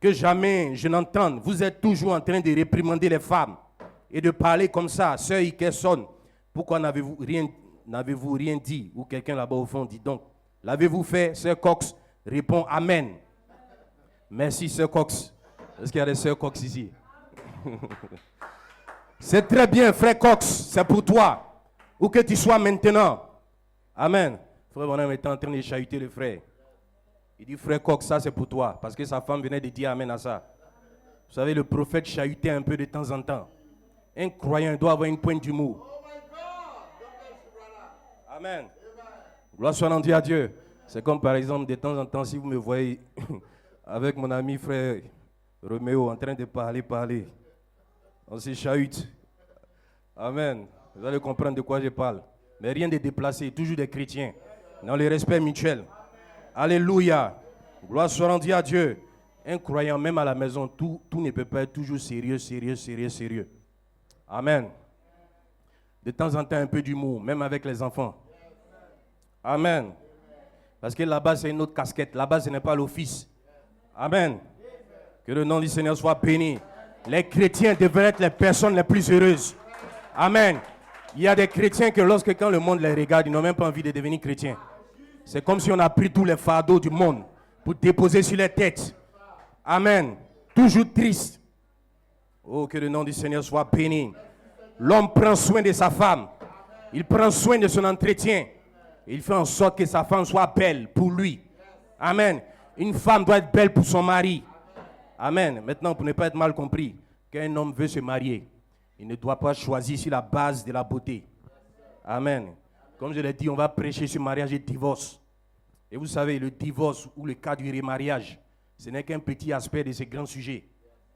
Que jamais je n'entende. Vous êtes toujours en train de réprimander les femmes et de parler comme ça. Sœur Ikerson, pourquoi n'avez-vous rien n'avez-vous rien dit? Ou quelqu'un là-bas au fond dit donc, l'avez-vous fait? Sœur Cox répond Amen. Merci, Sœur Cox. Est-ce qu'il y a des Sœurs Cox ici? C'est très bien, frère Cox, c'est pour toi. Où que tu sois maintenant. Amen. Frère Bonhomme était en train de chahuter le frère. Il dit, frère Cox, ça c'est pour toi. Parce que sa femme venait de dire Amen à ça. Vous savez, le prophète chahutait un peu de temps en temps. Un croyant doit avoir une pointe d'humour. Amen. Gloire soit rendue à Dieu. C'est comme par exemple, de temps en temps, si vous me voyez avec mon ami frère Roméo en train de parler. On se chahute. Amen. Vous allez comprendre de quoi je parle. Mais rien de déplacé, toujours des chrétiens. Dans le respect mutuel. Alléluia. Gloire soit rendue à Dieu. Un croyant, même à la maison, tout ne peut pas être toujours sérieux. Amen. De temps en temps, un peu d'humour, même avec les enfants. Amen. Parce que là-bas, c'est une autre casquette. Là-bas, ce n'est pas l'office. Amen. Que le nom du Seigneur soit béni. Les chrétiens devraient être les personnes les plus heureuses. Amen. Il y a des chrétiens que quand le monde les regarde, ils n'ont même pas envie de devenir chrétiens. C'est comme si on a pris tous les fardeaux du monde pour déposer sur les têtes. Amen. Toujours triste. Oh, que le nom du Seigneur soit béni. L'homme prend soin de sa femme. Il prend soin de son entretien. Il fait en sorte que sa femme soit belle pour lui. Amen. Une femme doit être belle pour son mari. Amen. Maintenant, pour ne pas être mal compris, quand un homme veut se marier, il ne doit pas choisir sur la base de la beauté. Amen. Comme je l'ai dit, on va prêcher sur mariage et divorce. Et vous savez, le divorce ou le cas du remariage, ce n'est qu'un petit aspect de ce grand sujet.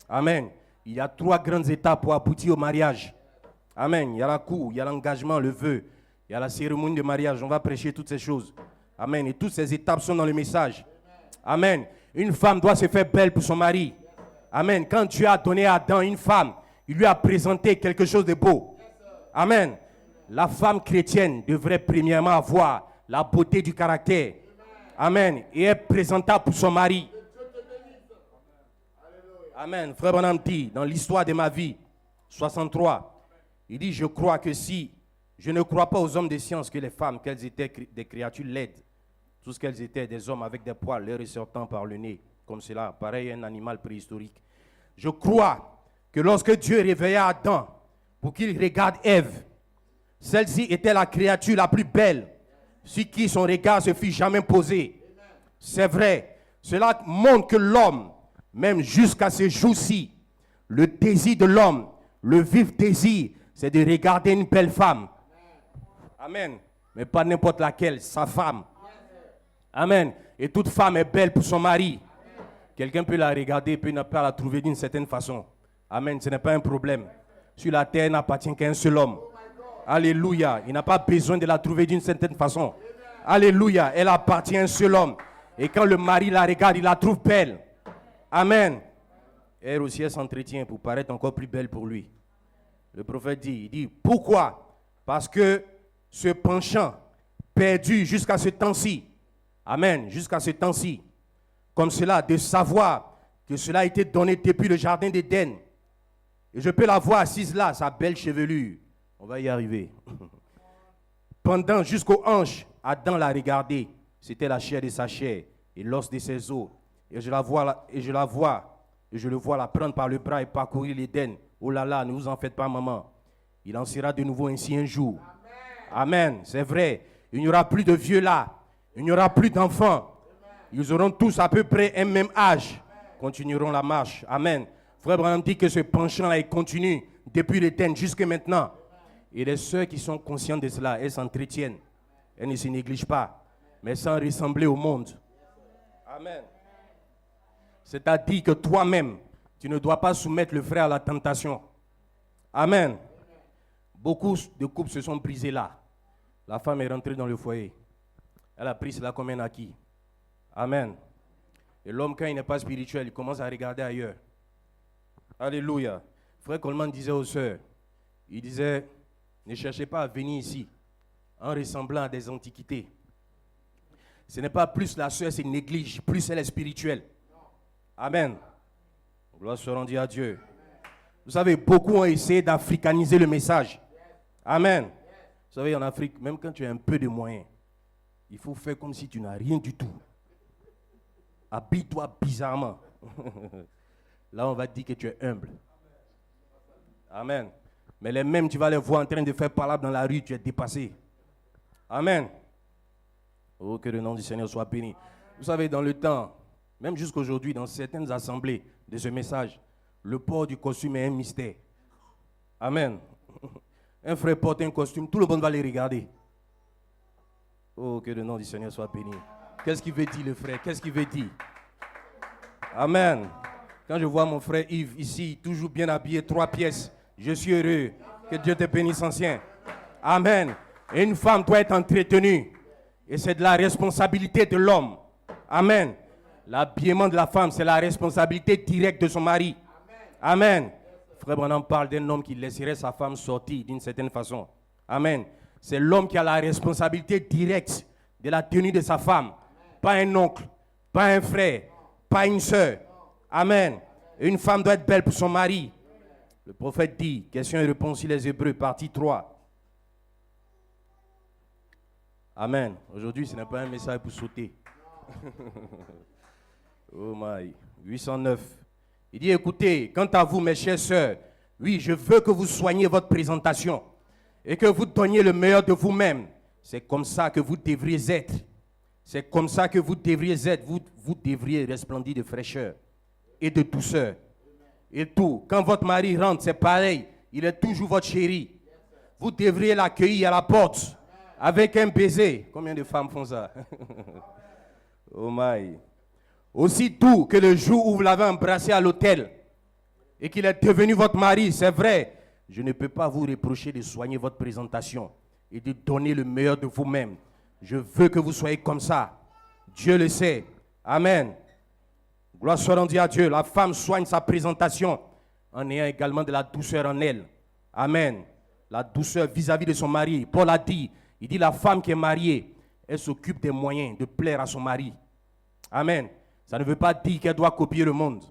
Amen. Il y a 3 grandes étapes pour aboutir au mariage. Amen. Il y a la cour, il y a l'engagement, le vœu. Il y a la cérémonie de mariage. On va prêcher toutes ces choses. Amen. Et toutes ces étapes sont dans le message. Amen. Une femme doit se faire belle pour son mari. Amen. Quand Dieu a donné à Adam une femme, il lui a présenté quelque chose de beau. Amen. La femme chrétienne devrait premièrement avoir la beauté du caractère. Amen. Et être présentable pour son mari. Amen. Frère Branham dit, dans l'histoire de ma vie, 63, il dit, je crois que si je ne crois pas aux hommes de science que les femmes, qu'elles étaient des créatures laides, tout ce qu'elles étaient, des hommes avec des poils, leur ressortant par le nez, comme cela, pareil à un animal préhistorique. Je crois que lorsque Dieu réveilla Adam pour qu'il regarde Ève, celle-ci était la créature la plus belle, sur qui son regard se fut jamais posé. C'est vrai, cela montre que l'homme, même jusqu'à ce jour-ci, le désir de l'homme, le vif désir, c'est de regarder une belle femme. Amen. Mais pas n'importe laquelle, sa femme. Amen. Et toute femme est belle pour son mari. Quelqu'un peut la regarder, peut ne pas la trouver d'une certaine façon. Amen. Ce n'est pas un problème. Sur la terre, n'appartient qu'à un seul homme. Alléluia. Il n'a pas besoin de la trouver d'une certaine façon. Alléluia. Elle appartient à un seul homme. Et quand le mari la regarde, il la trouve belle. Amen. Elle aussi, elle s'entretient pour paraître encore plus belle pour lui. Le prophète dit, il dit, pourquoi? Parce que ce penchant perdu jusqu'à ce temps-ci, amen, jusqu'à ce temps-ci, comme cela, de savoir que cela a été donné depuis le jardin d'Éden. Et je peux la voir assise là, sa belle chevelure. On va y arriver. Pendant jusqu'aux hanches, Adam l'a regardé. C'était la chair de sa chair et l'os de ses os. Et je le vois la prendre par le bras et parcourir l'Éden. Oh là là, ne vous en faites pas, maman. Il en sera de nouveau ainsi un jour. Amen. C'est vrai. Il n'y aura plus de vieux là. Il n'y aura plus d'enfants. Ils auront tous à peu près un même âge. Continueront la marche. Amen. Frère Branham dit que ce penchant-là est continu depuis l'Éden jusqu'à maintenant. Et les sœurs qui sont conscientes de cela, elles s'entretiennent. Elles ne se négligent pas, mais sans ressembler au monde. Amen. C'est-à-dire que toi-même, tu ne dois pas soumettre le frère à la tentation. Amen. Beaucoup de couples se sont brisés là. La femme est rentrée dans le foyer. Elle a pris cela comme un acquis. Amen. Et l'homme, quand il n'est pas spirituel, il commence à regarder ailleurs. Alléluia. Frère Coleman disait aux sœurs, il disait, ne cherchez pas à venir ici en ressemblant à des antiquités. Ce n'est pas plus la sœur se néglige, plus elle est spirituelle. Amen. Gloire soit rendue à Dieu. Vous savez, beaucoup ont essayé d'africaniser le message. Amen. Vous savez, en Afrique, même quand tu as un peu de moyens, il faut faire comme si tu n'as rien du tout. Habille-toi bizarrement. Là, on va te dire que tu es humble. Amen. Mais les mêmes, tu vas les voir en train de faire palabre dans la rue, tu es dépassé. Amen. Oh, que le nom du Seigneur soit béni. Vous savez, dans le temps, même jusqu'aujourd'hui, dans certaines assemblées de ce message, le port du costume est un mystère. Amen. Un frère porte un costume, tout le monde va les regarder. Oh, que le nom du Seigneur soit béni. Qu'est-ce qu'il veut dire, le frère? Qu'est-ce qu'il veut dire? Amen. Quand je vois mon frère Yves ici, toujours bien habillé, 3 pièces, je suis heureux. Que Dieu te bénisse, ancien. Amen. Et une femme doit être entretenue. Et c'est de la responsabilité de l'homme. Amen. L'habillement de la femme, c'est la responsabilité directe de son mari. Amen. Frère Branham parle d'un homme qui laisserait sa femme sortir d'une certaine façon. Amen. C'est l'homme qui a la responsabilité directe de la tenue de sa femme. Pas un oncle, pas un frère, pas une soeur. Amen. Et une femme doit être belle pour son mari. Le prophète dit, question et réponse sur les Hébreux, partie 3. Amen. Aujourd'hui, ce n'est pas un message pour sauter. Oh my. 809. Il dit, écoutez, quant à vous, mes chères sœurs, oui, je veux que vous soigniez votre présentation et que vous donniez le meilleur de vous-même. C'est comme ça que vous devriez être. C'est comme ça que vous devriez être. Vous devriez resplendir de fraîcheur et de douceur. Et tout. Quand votre mari rentre, c'est pareil. Il est toujours votre chéri. Vous devriez l'accueillir à la porte avec un baiser. Combien de femmes font ça? Oh my. Aussi doux que le jour où vous l'avez embrassé à l'hôtel et qu'il est devenu votre mari, c'est vrai. Je ne peux pas vous reprocher de soigner votre présentation et de donner le meilleur de vous-même. Je veux que vous soyez comme ça. Dieu le sait. Amen. Gloire soit rendue à Dieu. La femme soigne sa présentation en ayant également de la douceur en elle. Amen. La douceur vis-à-vis de son mari. Paul a dit, il dit la femme qui est mariée, elle s'occupe des moyens de plaire à son mari. Amen. Ça ne veut pas dire qu'elle doit copier le monde.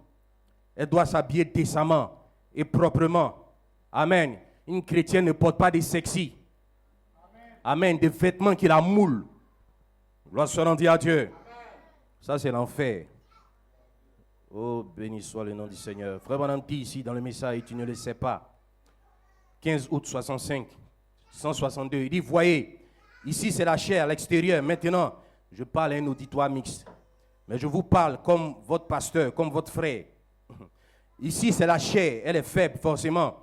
Elle doit s'habiller décemment et proprement. Amen. Une chrétienne ne porte pas des sexy. Amen. Des vêtements qui la moulent. Gloire soit rendue à Dieu. Amen. Ça, c'est l'enfer. Oh, béni soit le nom du Seigneur. Frère Branham dit ici dans le message, tu ne le sais pas. 15 août 65, 162. Il dit, voyez, ici c'est la chair à l'extérieur. Maintenant, je parle à un auditoire mixte. Mais je vous parle comme votre pasteur, comme votre frère. Ici, c'est la chair. Elle est faible, forcément.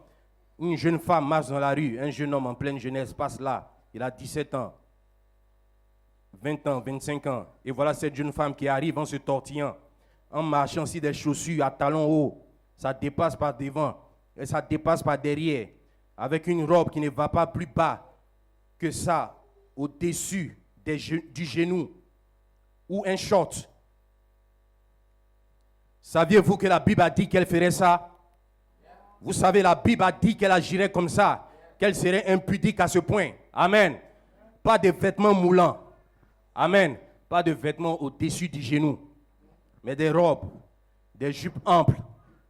Une jeune femme marche dans la rue. Un jeune homme en pleine jeunesse passe là. Il a 17 ans, 20 ans, 25 ans. Et voilà cette jeune femme qui arrive en se tortillant, en marchant sur des chaussures à talons hauts. Ça dépasse par devant et ça dépasse par derrière. Avec une robe qui ne va pas plus bas que ça, au-dessus du genou. Ou un short. Saviez-vous que la Bible a dit qu'elle ferait ça? Vous savez, la Bible a dit qu'elle agirait comme ça, qu'elle serait impudique à ce point. Amen. Pas de vêtements moulants. Amen. Pas de vêtements au-dessus du genou, mais des robes, des jupes amples,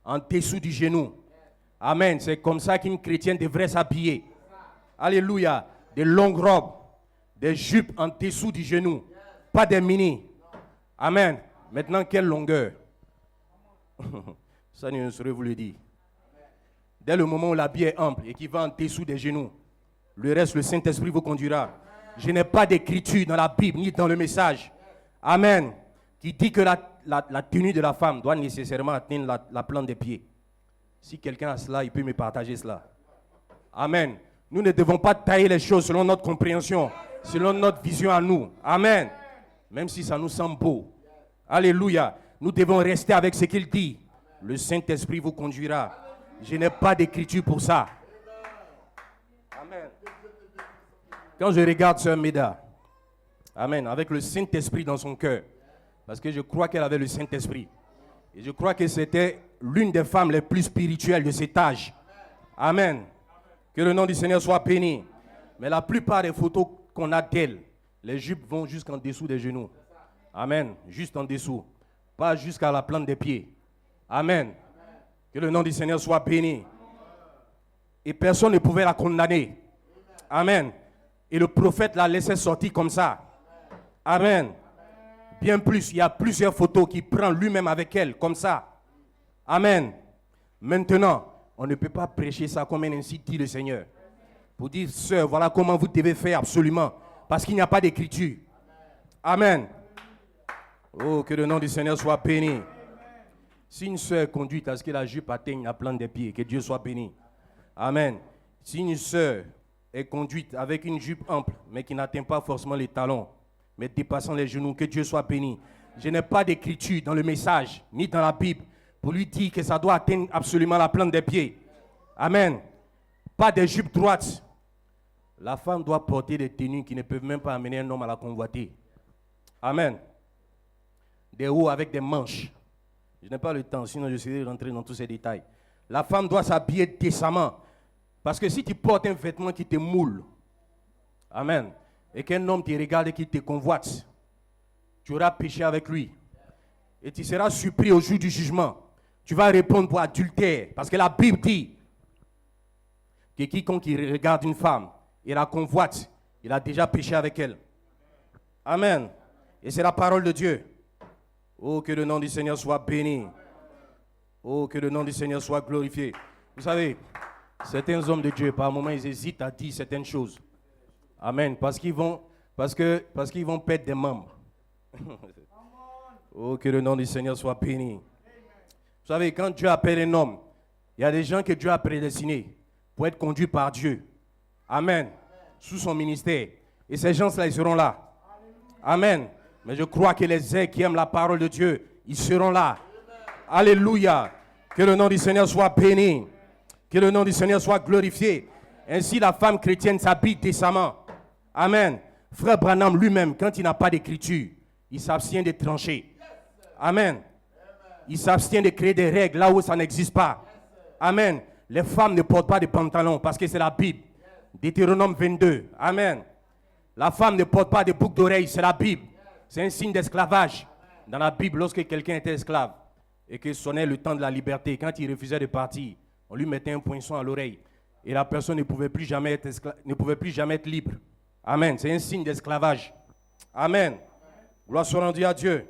en dessous du genou. Amen. C'est comme ça qu'une chrétienne devrait s'habiller. Alléluia. Des longues robes, des jupes en dessous du genou, pas des mini. Amen. Maintenant, quelle longueur? Ça, je ne saurais vous le dire. Dès le moment où l'habit est ample et qui va en dessous des genoux, le reste, le Saint-Esprit vous conduira. Je n'ai pas d'écriture dans la Bible ni dans le message. Amen. Qui dit que la tenue de la femme doit nécessairement atteindre la plante des pieds. Si quelqu'un a cela, il peut me partager cela. Amen. Nous ne devons pas tailler les choses selon notre compréhension, selon notre vision à nous. Amen. Même si ça nous semble beau. Alléluia. Nous devons rester avec ce qu'il dit. Le Saint-Esprit vous conduira. Je n'ai pas d'écriture pour ça. Amen. Quand je regarde Sœur Méda, amen, avec le Saint-Esprit dans son cœur, parce que je crois qu'elle avait le Saint-Esprit. Et je crois que c'était l'une des femmes les plus spirituelles de cet âge. Amen. Que le nom du Seigneur soit béni. Mais la plupart des photos qu'on a d'elle, les jupes vont jusqu'en dessous des genoux. Amen. Juste en dessous. Pas jusqu'à la plante des pieds. Amen. Que le nom du Seigneur soit béni. Et personne ne pouvait la condamner. Amen. Et le prophète la laissait sortir comme ça. Amen. Bien plus, il y a plusieurs photos qu'il prend lui-même avec elle, comme ça. Amen. Maintenant, on ne peut pas prêcher ça comme un ainsi dit le Seigneur. Pour dire, sœur, voilà comment vous devez faire absolument. Parce qu'il n'y a pas d'écriture. Amen. Oh, que le nom du Seigneur soit béni. Si une sœur est conduite à ce que la jupe atteigne la plante des pieds, que Dieu soit béni. Amen. Si une sœur est conduite avec une jupe ample, mais qui n'atteint pas forcément les talons, mais dépassant les genoux, que Dieu soit béni. Je n'ai pas d'écriture dans le message, ni dans la Bible, pour lui dire que ça doit atteindre absolument la plante des pieds. Amen. Pas des jupes droites. La femme doit porter des tenues qui ne peuvent même pas amener un homme à la convoiter. Amen. Des hauts avec des manches. Je n'ai pas le temps, sinon je serai rentré dans tous ces détails. La femme doit s'habiller décemment. Parce que si tu portes un vêtement qui te moule, amen, et qu'un homme te regarde et qu'il te convoite, tu auras péché avec lui. Et tu seras surpris au jour du jugement. Tu vas répondre pour adultère. Parce que la Bible dit que quiconque qui regarde une femme et la convoite, il a déjà péché avec elle. Amen. Et c'est la parole de Dieu. Oh, que le nom du Seigneur soit béni. Oh, que le nom du Seigneur soit glorifié. Vous savez, certains hommes de Dieu, par moments, ils hésitent à dire certaines choses. Amen. Parce qu'ils vont perdre des membres. Oh, que le nom du Seigneur soit béni. Vous savez, quand Dieu appelle un homme, il y a des gens que Dieu a prédestinés pour être conduits par Dieu. Amen. Sous son ministère. Et ces gens-là, ils seront là. Amen. Mais je crois que les uns qui aiment la parole de Dieu, ils seront là. Alléluia. Que le nom du Seigneur soit béni. Que le nom du Seigneur soit glorifié. Ainsi, la femme chrétienne s'habille décemment. Amen. Frère Branham lui-même, quand il n'a pas d'écriture, il s'abstient de trancher. Amen. Il s'abstient de créer des règles là où ça n'existe pas. Amen. Les femmes ne portent pas de pantalons parce que c'est la Bible. Deutéronome 22. Amen. La femme ne porte pas de boucles d'oreilles, c'est la Bible. C'est un signe d'esclavage. Dans la Bible, lorsque quelqu'un était esclave et que sonnait le temps de la liberté, quand il refusait de partir, on lui mettait un poinçon à l'oreille. Et la personne ne pouvait plus jamais être libre. Amen. C'est un signe d'esclavage. Amen. Gloire soit rendue à Dieu.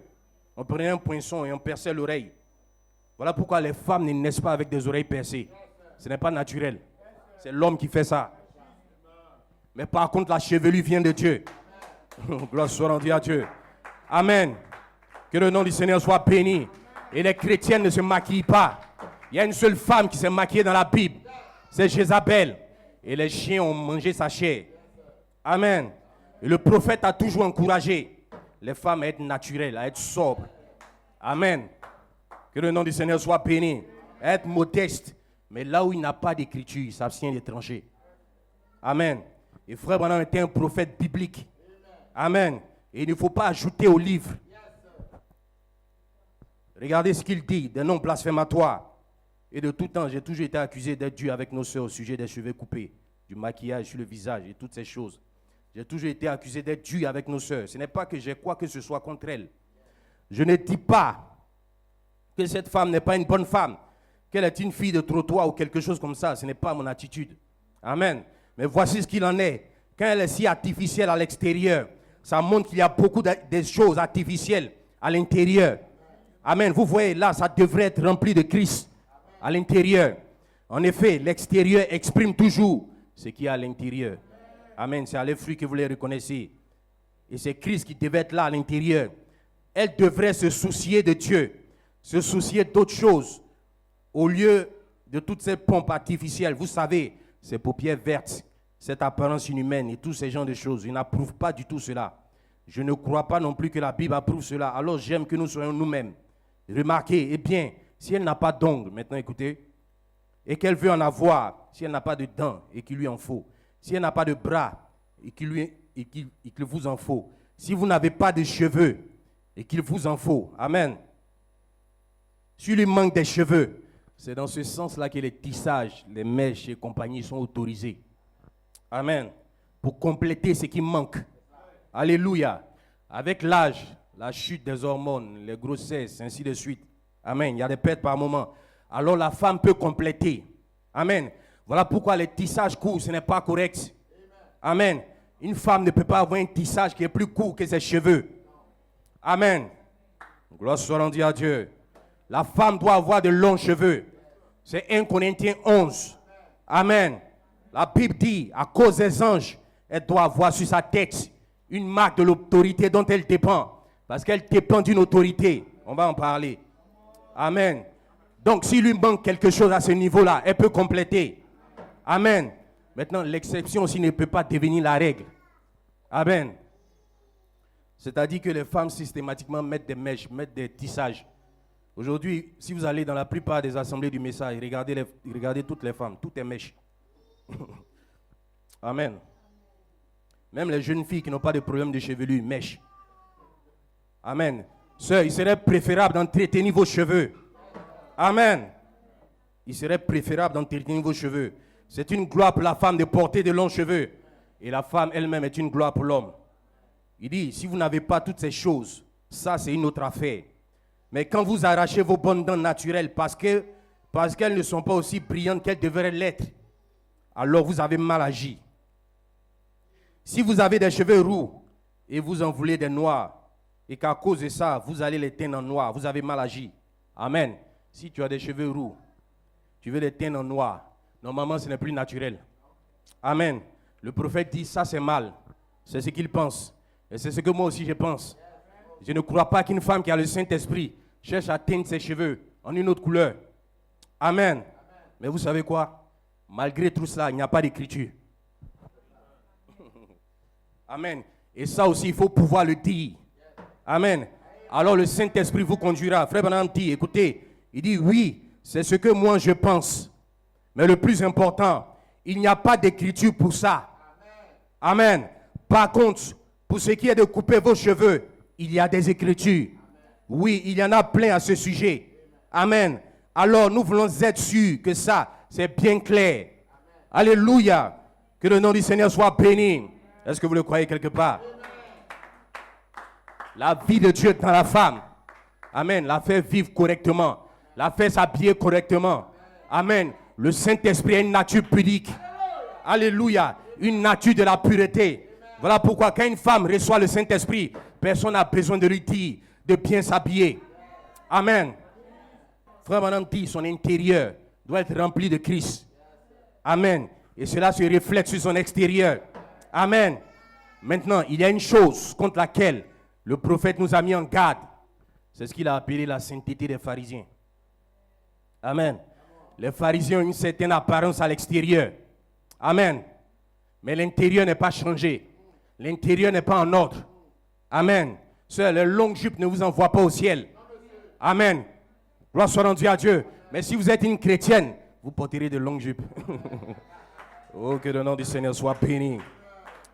On prenait un poinçon et on perçait l'oreille. Voilà pourquoi les femmes ne naissent pas avec des oreilles percées. Ce n'est pas naturel. C'est l'homme qui fait ça. Mais par contre, la chevelure vient de Dieu. Gloire soit rendue à Dieu. Amen. Que le nom du Seigneur soit béni. Et les chrétiennes ne se maquillent pas. Il y a une seule femme qui s'est maquillée dans la Bible. C'est Jézabel. Et les chiens ont mangé sa chair. Amen. Et le prophète a toujours encouragé les femmes à être naturelles, à être sobres. Amen. Que le nom du Seigneur soit béni. À être modeste. Mais là où il n'a pas d'écriture, il s'abstient de trancher. Amen. Et frère Branham était un prophète biblique. Amen. Et il ne faut pas ajouter au livre. Regardez ce qu'il dit, des noms blasphématoires. Et de tout temps, j'ai toujours été accusé d'être dur avec nos sœurs au sujet des cheveux coupés, du maquillage sur le visage et toutes ces choses. J'ai toujours été accusé d'être dur avec nos sœurs. Ce n'est pas que j'ai quoi que ce soit contre elles. Je ne dis pas que cette femme n'est pas une bonne femme, qu'elle est une fille de trottoir ou quelque chose comme ça. Ce n'est pas mon attitude. Amen. Mais voici ce qu'il en est. Quand elle est si artificielle à l'extérieur, ça montre qu'il y a beaucoup de choses artificielles à l'intérieur. Amen. Vous voyez là, ça devrait être rempli de Christ à l'intérieur. En effet, l'extérieur exprime toujours ce qu'il y a à l'intérieur. Amen. C'est à les fruits que vous les reconnaissez. Et c'est Christ qui devait être là à l'intérieur. Elle devrait se soucier de Dieu, se soucier d'autres choses, au lieu de toutes ces pompes artificielles. Vous savez, ces paupières vertes, cette apparence inhumaine et tous ces genres de choses. Ils n'approuvent pas du tout cela. Je ne crois pas non plus que la Bible approuve cela. Alors j'aime que nous soyons nous-mêmes. Remarquez, eh bien, si elle n'a pas d'ongles, maintenant écoutez, et qu'elle veut en avoir, si elle n'a pas de dents et qu'il lui en faut, si elle n'a pas de bras et qu'il vous en faut, si vous n'avez pas de cheveux et qu'il vous en faut, amen. S'il lui manque des cheveux, c'est dans ce sens-là que les tissages, les mèches et compagnie sont autorisés. Amen. Pour compléter ce qui manque. Alléluia. Avec l'âge, la chute des hormones, les grossesses, ainsi de suite. Amen. Il y a des pertes par moment. Alors la femme peut compléter. Amen. Voilà pourquoi les tissages courts, ce n'est pas correct. Amen. Une femme ne peut pas avoir un tissage qui est plus court que ses cheveux. Amen. Gloire soit rendue à Dieu. La femme doit avoir de longs cheveux. C'est 1 Corinthiens 11. Amen. La Bible dit, à cause des anges, elle doit avoir sur sa tête une marque de l'autorité dont elle dépend. Parce qu'elle dépend d'une autorité. On va en parler. Amen. Donc, s'il lui manque quelque chose à ce niveau-là, elle peut compléter. Amen. Maintenant, l'exception aussi ne peut pas devenir la règle. Amen. C'est-à-dire que les femmes systématiquement mettent des mèches, mettent des tissages. Aujourd'hui, si vous allez dans la plupart des assemblées du message, regardez toutes les femmes, toutes les mèches. Amen. Même les jeunes filles qui n'ont pas de problème de chevelure, mèches. Amen. Sœurs, il serait préférable d'entretenir vos cheveux. Amen. Il serait préférable d'entretenir vos cheveux. C'est une gloire pour la femme de porter de longs cheveux. Et la femme elle-même est une gloire pour l'homme. Il dit, si vous n'avez pas toutes ces choses, ça c'est une autre affaire. Mais quand vous arrachez vos bonnes dents naturelles parce qu'elles ne sont pas aussi brillantes qu'elles devraient l'être, alors vous avez mal agi. Si vous avez des cheveux roux et vous en voulez des noirs, et qu'à cause de ça, vous allez les teindre en noir, vous avez mal agi. Amen. Si tu as des cheveux roux, tu veux les teindre en noir, normalement ce n'est plus naturel. Amen. Le prophète dit, ça c'est mal. C'est ce qu'il pense. Et c'est ce que moi aussi je pense. Je ne crois pas qu'une femme qui a le Saint-Esprit cherche à teindre ses cheveux en une autre couleur. Amen. Mais vous savez quoi? Malgré tout cela, il n'y a pas d'écriture. Amen. Et ça aussi, il faut pouvoir le dire. Amen. Alors le Saint-Esprit vous conduira. Frère Branham dit, écoutez, il dit oui, c'est ce que moi je pense. Mais le plus important, il n'y a pas d'écriture pour ça. Amen. Par contre, pour ce qui est de couper vos cheveux, il y a des écritures. Oui, il y en a plein à ce sujet. Amen. Alors nous voulons être sûrs que ça, c'est bien clair. Alléluia. Que le nom du Seigneur soit béni. Est-ce que vous le croyez quelque part? La vie de Dieu dans la femme. Amen. La fait vivre correctement. La fait s'habiller correctement. Amen. Le Saint-Esprit a une nature pudique. Alléluia. Une nature de la pureté. Voilà pourquoi quand une femme reçoit le Saint-Esprit, personne n'a besoin de lui dire de bien s'habiller. Amen. Frère Madame dit, son intérieur doit être rempli de Christ. Amen. Et cela se reflète sur son extérieur. Amen. Maintenant, il y a une chose contre laquelle le prophète nous a mis en garde. C'est ce qu'il a appelé la sainteté des pharisiens. Amen. Les pharisiens ont une certaine apparence à l'extérieur. Amen. Mais l'intérieur n'est pas changé. L'intérieur n'est pas en ordre. Amen. Seules les longues jupes ne vous envoient pas au ciel. Amen. Gloire soit rendue à Dieu. Mais si vous êtes une chrétienne, vous porterez de longues jupes. Oh, que le nom du Seigneur soit béni.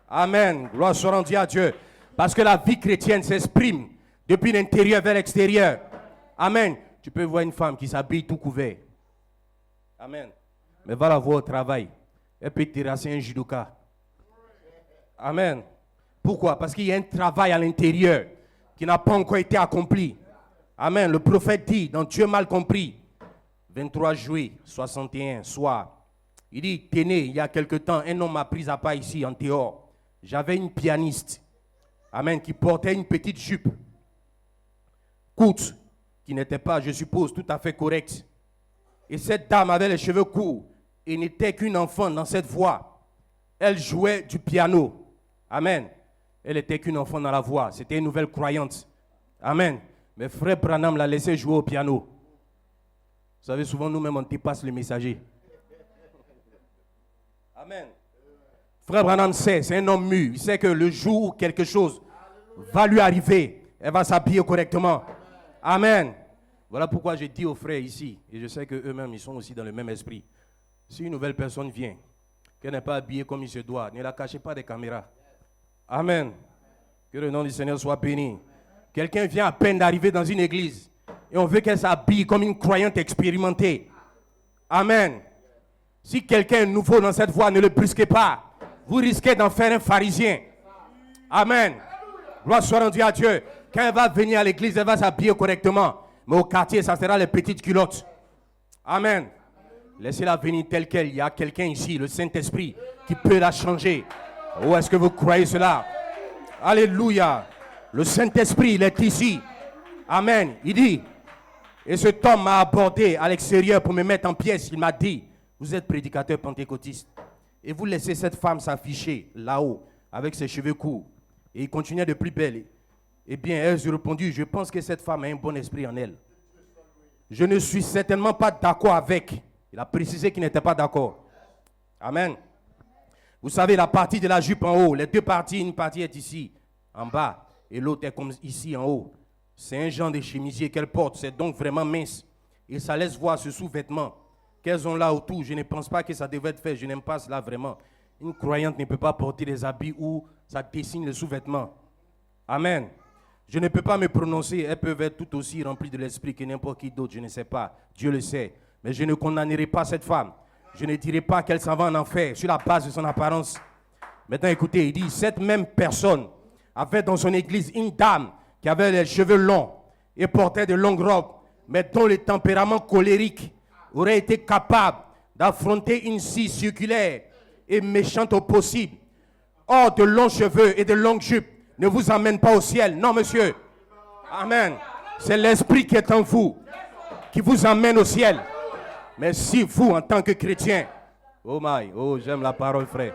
Amen. Gloire soit rendue à Dieu. Parce que la vie chrétienne s'exprime depuis l'intérieur vers l'extérieur. Amen. Tu peux voir une femme qui s'habille tout couvert. Amen. Mais va la voir au travail. Elle peut terrasser un judoka. Amen. Pourquoi? Parce qu'il y a un travail à l'intérieur qui n'a pas encore été accompli. Amen. Le prophète dit dans Dieu mal compris, 23 juillet 61, soir, il dit, tenez, il y a quelque temps, un homme m'a pris à part ici, en dehors. J'avais une pianiste, amen, qui portait une petite jupe courte, qui n'était pas, je suppose, tout à fait correcte. Et cette dame avait les cheveux courts et n'était qu'une enfant dans cette voix. Elle jouait du piano. Amen. Elle était qu'une enfant dans la voix. C'était une nouvelle croyante. Amen. Mais frère Branham l'a laissé jouer au piano. Vous savez, souvent nous-mêmes on dépasse le messager. Amen. Frère Branham sait, c'est un homme mûr. Il sait que le jour où quelque chose va lui arriver, elle va s'habiller correctement. Amen. Voilà pourquoi je dis aux frères ici, et je sais qu'eux-mêmes ils sont aussi dans le même esprit. Si une nouvelle personne vient, qu'elle n'est pas habillée comme il se doit, ne la cachez pas des caméras. Amen. Que le nom du Seigneur soit béni. Quelqu'un vient à peine d'arriver dans une église et on veut qu'elle s'habille comme une croyante expérimentée. Amen. Si quelqu'un est nouveau dans cette voie, ne le brusquez pas. Vous risquez d'en faire un pharisien. Amen. Gloire soit rendue à Dieu. Quand elle va venir à l'église, elle va s'habiller correctement. Mais au quartier, ça sera les petites culottes. Amen. Laissez-la venir telle qu'elle. Il y a quelqu'un ici, le Saint-Esprit, qui peut la changer. Oh, est-ce que vous croyez cela? Alléluia. Le Saint-Esprit, il est ici. Amen. Il dit, et cet homme m'a abordé à l'extérieur pour me mettre en pièces. Il m'a dit, vous êtes prédicateur pentecôtiste et vous laissez cette femme s'afficher là-haut avec ses cheveux courts. Et il continuait de plus belle. Eh bien, elle a répondu, je pense que cette femme a un bon esprit en elle. Je ne suis certainement pas d'accord avec. Il a précisé qu'il n'était pas d'accord. Amen. Vous savez, la partie de la jupe en haut, les deux parties, une partie est ici, en bas, et l'autre est comme ici, en haut. C'est un genre de chemisier qu'elle porte, c'est donc vraiment mince. Et ça laisse voir ce sous-vêtement qu'elles ont là autour. Je ne pense pas que ça devait être fait, je n'aime pas cela vraiment. Une croyante ne peut pas porter des habits où ça dessine le sous-vêtement. Amen. Je ne peux pas me prononcer, elles peuvent être tout aussi remplies de l'esprit que n'importe qui d'autre, je ne sais pas. Dieu le sait. Mais je ne condamnerai pas cette femme. Je ne dirai pas qu'elle s'en va en enfer sur la base de son apparence. Maintenant, écoutez, il dit, cette même personne avait dans son église une dame qui avait les cheveux longs et portait de longues robes, mais dont le tempérament colérique aurait été capable d'affronter une scie circulaire et méchante au possible. Or, de longs cheveux et de longues jupes ne vous emmènent pas au ciel. Non, monsieur. Amen. C'est l'esprit qui est en vous qui vous emmène au ciel. Mais si vous, en tant que chrétien, oh my, oh j'aime la parole, frère.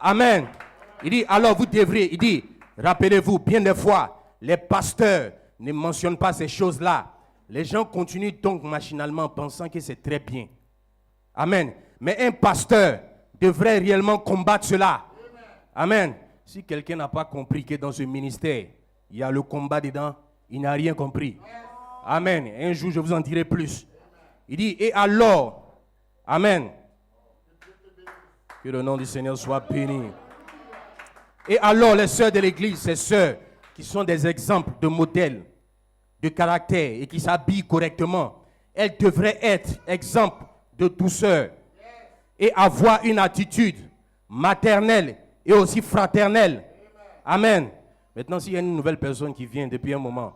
Amen. Il dit, alors vous devrez, il dit, rappelez-vous, bien des fois, les pasteurs ne mentionnent pas ces choses-là. Les gens continuent donc machinalement pensant que c'est très bien. Amen. Mais un pasteur devrait réellement combattre cela. Amen. Si quelqu'un n'a pas compris que dans ce ministère, il y a le combat dedans, il n'a rien compris. Amen. Un jour, je vous en dirai plus. Il dit, et alors, amen. Que le nom du Seigneur soit béni. Et alors, les sœurs de l'église, ces sœurs qui sont des exemples de modèles, de caractère et qui s'habillent correctement, elles devraient être exemples de douceur et avoir une attitude maternelle et aussi fraternelle. Amen. Maintenant, s'il y a une nouvelle personne qui vient depuis un moment,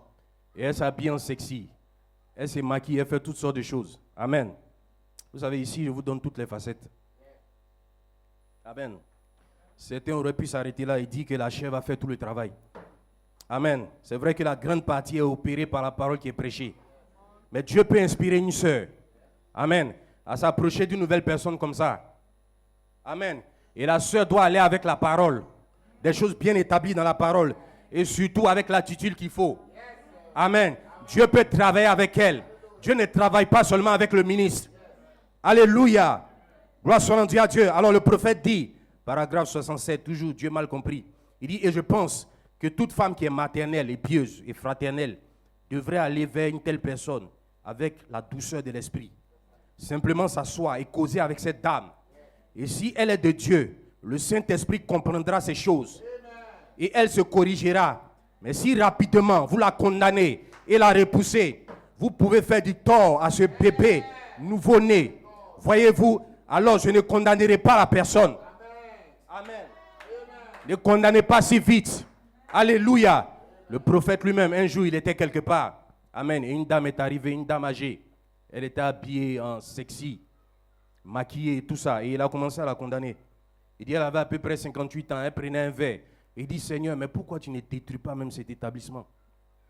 et elle s'habille en sexy, elle se maquille, elle fait toutes sortes de choses. Amen. Vous savez, ici, je vous donne toutes les facettes. Amen. Certains auraient pu s'arrêter là et dire que la chair va faire tout le travail. Amen. C'est vrai que la grande partie est opérée par la parole qui est prêchée. Mais Dieu peut inspirer une sœur. Amen. À s'approcher d'une nouvelle personne comme ça. Amen. Et la sœur doit aller avec la parole. Des choses bien établies dans la parole. Et surtout avec l'attitude qu'il faut. Amen. Dieu peut travailler avec elle. Dieu ne travaille pas seulement avec le ministre. Alléluia. Gloire soit rendue à Dieu. Alors le prophète dit, paragraphe 67, toujours Dieu mal compris. Il dit, et je pense que toute femme qui est maternelle et pieuse et fraternelle devrait aller vers une telle personne avec la douceur de l'esprit. Simplement s'asseoir et causer avec cette dame. Et si elle est de Dieu, le Saint-Esprit comprendra ces choses. Et elle se corrigera. Mais si rapidement vous la condamnez et la repoussez, vous pouvez faire du tort à ce bébé nouveau-né. Voyez-vous, alors je ne condamnerai pas la personne. Amen. Ne condamnez pas si vite. Alléluia. Le prophète lui-même, un jour, il était quelque part. Amen. Et une dame est arrivée, une dame âgée. Elle était habillée en sexy, maquillée et tout ça. Et il a commencé à la condamner. Il dit, elle avait à peu près 58 ans, elle prenait un verre. Il dit, Seigneur, mais pourquoi tu ne détruis pas même cet établissement?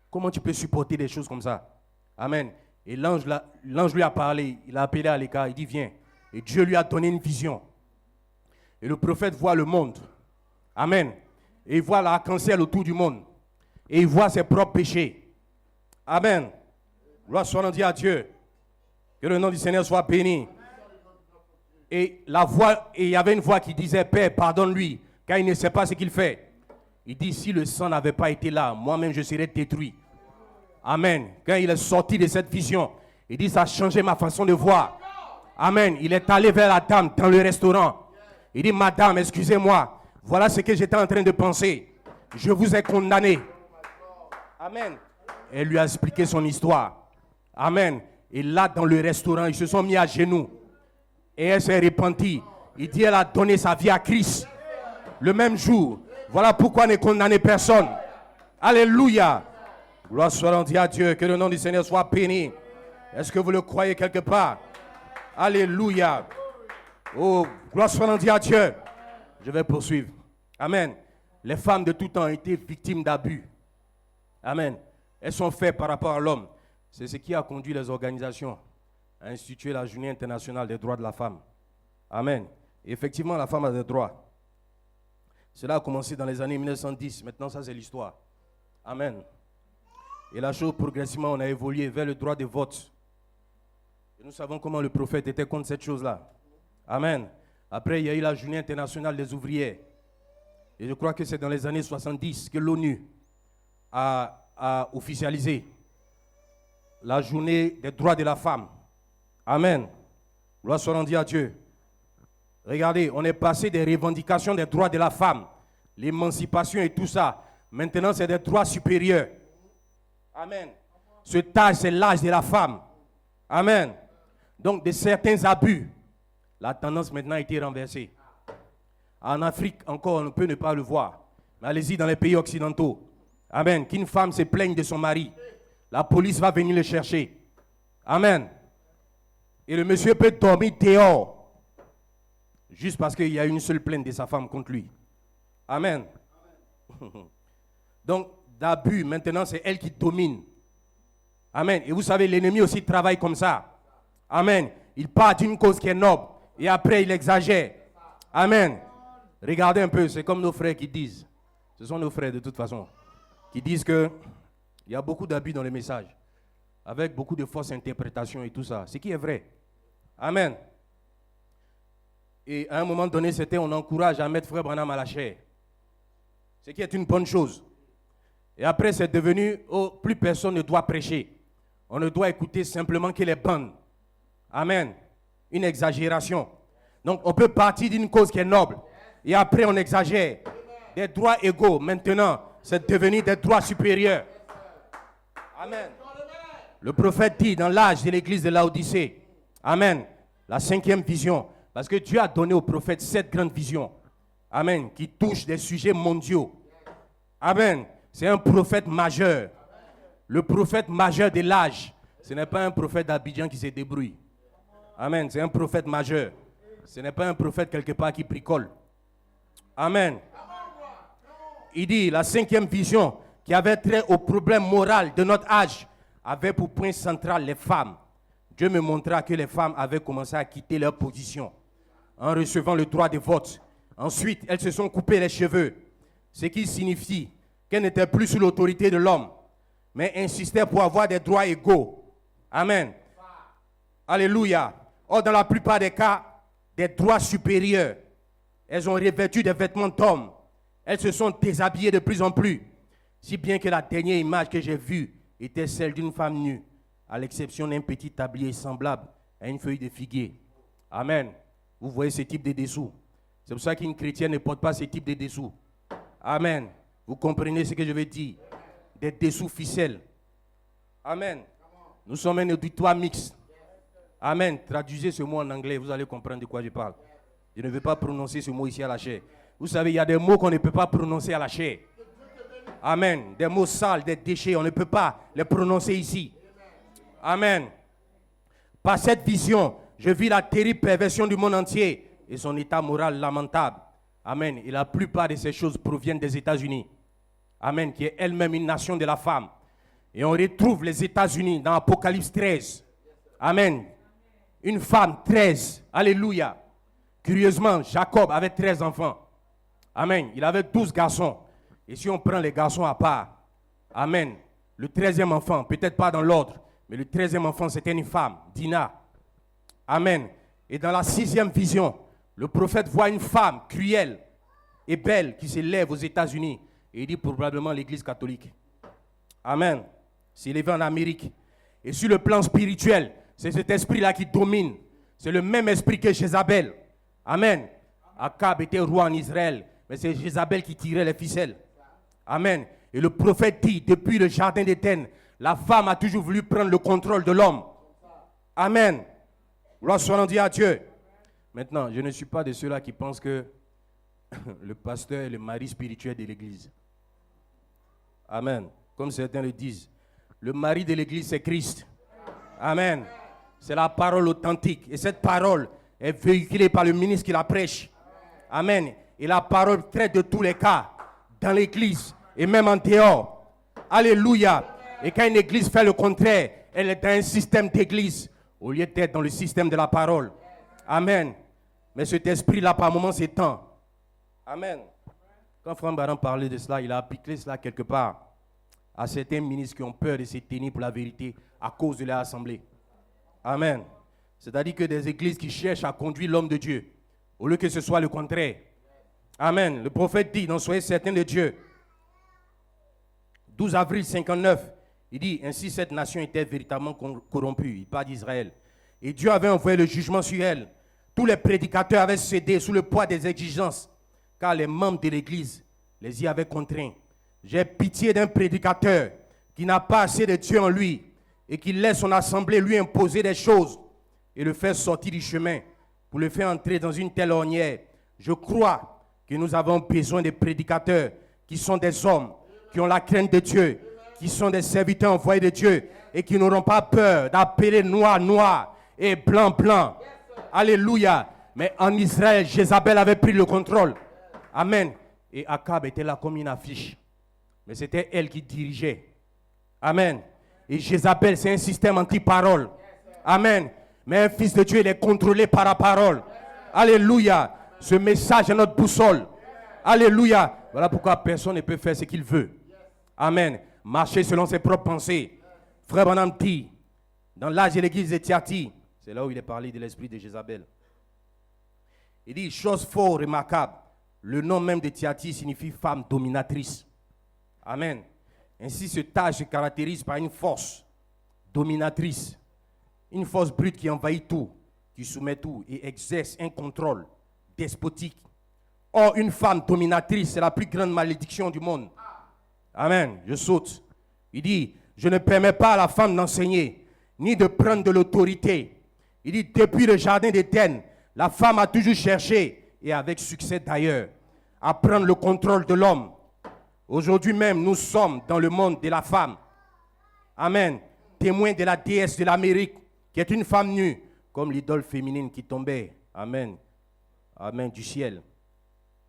Comment tu peux supporter des choses comme ça? Amen. Et l'ange lui a parlé, il a appelé à l'écart, il dit, viens. Et Dieu lui a donné une vision. Et le prophète voit le monde. Amen. Et il voit l'arc-en-ciel autour du monde. Et il voit ses propres péchés. Amen. Gloire soit rendue à Dieu. Que le nom du Seigneur soit béni. Et il y avait une voix qui disait, Père, pardonne-lui, car il ne sait pas ce qu'il fait. Il dit, si le sang n'avait pas été là, moi-même je serais détruit. Amen. Quand il est sorti de cette vision, il dit, ça a changé ma façon de voir. Amen. Il est allé vers la dame dans le restaurant. Il dit, Madame, excusez-moi, voilà ce que j'étais en train de penser. Je vous ai condamné. Amen. Elle lui a expliqué son histoire. Amen. Et là, dans le restaurant, ils se sont mis à genoux. Et elle s'est repentie. Il dit, elle a donné sa vie à Christ. Le même jour. Voilà pourquoi ne condamnez personne. Alléluia. Gloire soit rendue à Dieu. Que le nom du Seigneur soit béni. Est-ce que vous le croyez quelque part? Alléluia. Oh, gloire soit rendue à Dieu. Je vais poursuivre. Amen. Les femmes de tout temps ont été victimes d'abus. Amen. Elles sont faites par rapport à l'homme. C'est ce qui a conduit les organisations à instituer la Journée internationale des droits de la femme. Amen. Et effectivement, la femme a des droits. Cela a commencé dans les années 1910. Maintenant, ça, c'est l'histoire. Amen. Et la chose, progressivement, on a évolué vers le droit de vote. Et nous savons comment le prophète était contre cette chose-là. Amen. Après, il y a eu la Journée internationale des ouvrières. Et je crois que c'est dans les années 70 que l'ONU a officialisé la Journée des droits de la femme. Amen. Gloire soit rendue à Dieu. Regardez, on est passé des revendications des droits de la femme, l'émancipation et tout ça. Maintenant, c'est des droits supérieurs. Amen. Cet âge, c'est l'âge de la femme. Amen. Donc, de certains abus, la tendance maintenant a été renversée. En Afrique, encore, on peut ne pas le voir. Mais allez-y dans les pays occidentaux. Amen. Qu'une femme se plaigne de son mari, la police va venir le chercher. Amen. Et le monsieur peut dormir dehors. Juste parce qu'il y a une seule plainte de sa femme contre lui. Amen. Donc, d'abus, maintenant, c'est elle qui domine. Amen. Et vous savez, l'ennemi aussi travaille comme ça. Amen. Il part d'une cause qui est noble. Et après, il exagère. Amen. Regardez un peu, c'est comme nos frères qui disent. Ce sont nos frères de toute façon. Qui disent qu'il y a beaucoup d'abus dans les messages. Avec beaucoup de fausses interprétations et tout ça. Ce qui est vrai. Amen. Et à un moment donné, c'était on encourage à mettre Frère Branham à la chair. Ce qui est une bonne chose. Et après, c'est devenu, oh, plus personne ne doit prêcher. On ne doit écouter simplement que les bandes. Amen. Une exagération. Donc, on peut partir d'une cause qui est noble. Et après, on exagère. Des droits égaux, maintenant, c'est devenu des droits supérieurs. Amen. Le prophète dit dans l'âge de l'église de Laodicée. Amen. La 5e vision. Parce que Dieu a donné au prophète 7 grandes visions. Amen. Qui touchent des sujets mondiaux. Amen. C'est un prophète majeur. Le prophète majeur de l'âge. Ce n'est pas un prophète d'Abidjan qui se débrouille. Amen. C'est un prophète majeur. Ce n'est pas un prophète quelque part qui bricole. Amen. Il dit, la 5e vision qui avait trait au problème moral de notre âge avait pour point central les femmes. Dieu me montra que les femmes avaient commencé à quitter leur position en recevant le droit de vote. Ensuite, elles se sont coupées les cheveux, ce qui signifie qu'elles n'étaient plus sous l'autorité de l'homme, mais insistaient pour avoir des droits égaux. Amen. Alléluia. Or, dans la plupart des cas, des droits supérieurs. Elles ont revêtu des vêtements d'hommes. Elles se sont déshabillées de plus en plus. Si bien que la dernière image que j'ai vue était celle d'une femme nue, à l'exception d'un petit tablier semblable à une feuille de figuier. Amen. Vous voyez ce type de dessous. C'est pour ça qu'une chrétienne ne porte pas ce type de dessous. Amen. Vous comprenez ce que je veux dire? Des dessous ficelles. Amen. Nous sommes un auditoire mixte. Amen. Traduisez ce mot en anglais, vous allez comprendre de quoi je parle. Je ne vais pas prononcer ce mot ici à la chair. Vous savez, il y a des mots qu'on ne peut pas prononcer à la chair. Amen. Des mots sales, des déchets, on ne peut pas les prononcer ici. Amen. Par cette vision, je vis la terrible perversion du monde entier et son état moral lamentable. Amen. Et la plupart de ces choses proviennent des États-Unis. Amen. Qui est elle-même une nation de la femme. Et on retrouve les États-Unis dans Apocalypse 13. Amen. Une femme, 13. Alléluia. Curieusement, Jacob avait 13 enfants. Amen. Il avait 12 garçons. Et si on prend les garçons à part, amen. Le 13e enfant, peut-être pas dans l'ordre, mais le 13e enfant, c'était une femme, Dina. Amen. Et dans la 6e vision, le prophète voit une femme cruelle et belle qui s'élève aux États-Unis. Et il dit probablement l'église catholique. Amen. S'élever en Amérique. Et sur le plan spirituel, c'est cet esprit-là qui domine. C'est le même esprit que Jézabel. Amen. Akab était roi en Israël, mais c'est Jézabel qui tirait les ficelles. Amen. Et le prophète dit, depuis le jardin d'Éden, la femme a toujours voulu prendre le contrôle de l'homme. Amen. Gloire soit rendue à Dieu. Maintenant, je ne suis pas de ceux-là qui pensent que le pasteur est le mari spirituel de l'église. Amen. Comme certains le disent. Le mari de l'église, c'est Christ. Amen. C'est la parole authentique. Et cette parole est véhiculée par le ministre qui la prêche. Amen. Et la parole traite de tous les cas dans l'église et même en dehors. Alléluia. Et quand une église fait le contraire, elle est dans un système d'église au lieu d'être dans le système de la parole. Amen. Mais cet esprit-là, par moments, s'étend. Amen. Quand Frère Branham parlait de cela, il a appliqué cela quelque part à certains ministres qui ont peur de se tenir pour la vérité à cause de leur assemblée. Amen. C'est-à-dire que des églises qui cherchent à conduire l'homme de Dieu, au lieu que ce soit le contraire. Amen. Le prophète dit, donc soyez certains de Dieu. 12 avril 59, il dit, ainsi cette nation était véritablement corrompue. Il parle d'Israël. Et Dieu avait envoyé le jugement sur elle. Tous les prédicateurs avaient cédé sous le poids des exigences, car les membres de l'église les y avaient contraints. J'ai pitié d'un prédicateur qui n'a pas assez de Dieu en lui et qui laisse son assemblée lui imposer des choses et le faire sortir du chemin pour le faire entrer dans une telle ornière. Je crois que nous avons besoin de prédicateurs qui sont des hommes, qui ont la crainte de Dieu, qui sont des serviteurs envoyés de Dieu et qui n'auront pas peur d'appeler noir, noir et blanc, blanc. Alléluia. Mais en Israël, Jézabel avait pris le contrôle. Amen. Et Akab était là comme une affiche. Mais c'était elle qui dirigeait. Amen. Et Jézabel, c'est un système anti-parole. Amen. Mais un fils de Dieu, il est contrôlé par la parole. Alléluia. Ce message est notre boussole. Alléluia. Voilà pourquoi personne ne peut faire ce qu'il veut. Amen. Marcher selon ses propres pensées. Frère Branham dit, dans l'âge de l'église de Thyatire, c'est là où il est parlé de l'esprit de Jézabel. Il dit, chose fort remarquable, le nom même de Thyatire signifie femme dominatrice. Amen. Ainsi, ce tâche se caractérise par une force dominatrice, une force brute qui envahit tout, qui soumet tout et exerce un contrôle despotique. Or, une femme dominatrice, c'est la plus grande malédiction du monde. Amen. Je saute. Il dit, je ne permets pas à la femme d'enseigner, ni de prendre de l'autorité. Il dit, depuis le jardin d'Éden, la femme a toujours cherché, et avec succès d'ailleurs, à prendre le contrôle de l'homme. Aujourd'hui même, nous sommes dans le monde de la femme. Amen. Témoin de la déesse de l'Amérique, qui est une femme nue, comme l'idole féminine qui tombait. Amen. Amen, du ciel.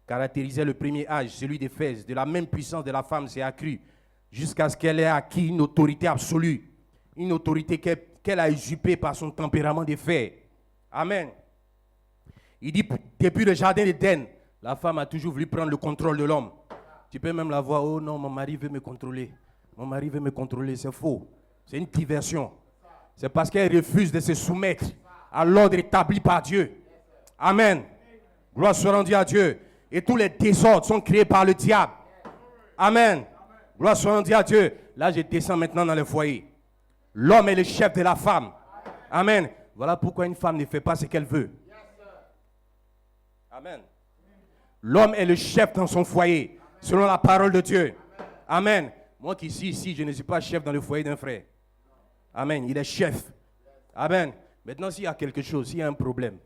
Caractérisait le premier âge, celui d'Éphèse. De la même puissance de la femme s'est accrue, jusqu'à ce qu'elle ait acquis une autorité absolue. Une autorité qu'elle a usurpée par son tempérament de fer. Amen. Il dit, depuis le jardin d'Éden, la femme a toujours voulu prendre le contrôle de l'homme. Tu peux même la voir, oh non, mon mari veut me contrôler. Mon mari veut me contrôler, c'est faux. C'est une diversion. C'est parce qu'elle refuse de se soumettre à l'ordre établi par Dieu. Amen. Gloire soit rendue à Dieu. Et tous les désordres sont créés par le diable. Amen. Gloire soit rendue à Dieu. Là, je descends maintenant dans le foyer. L'homme est le chef de la femme. Amen. Voilà pourquoi une femme ne fait pas ce qu'elle veut. Amen. L'homme est le chef dans son foyer, selon la parole de Dieu. Amen. Moi qui suis ici, je ne suis pas chef dans le foyer d'un frère. Amen. Il est chef. Amen. Maintenant, s'il y a quelque chose, s'il y a un problème,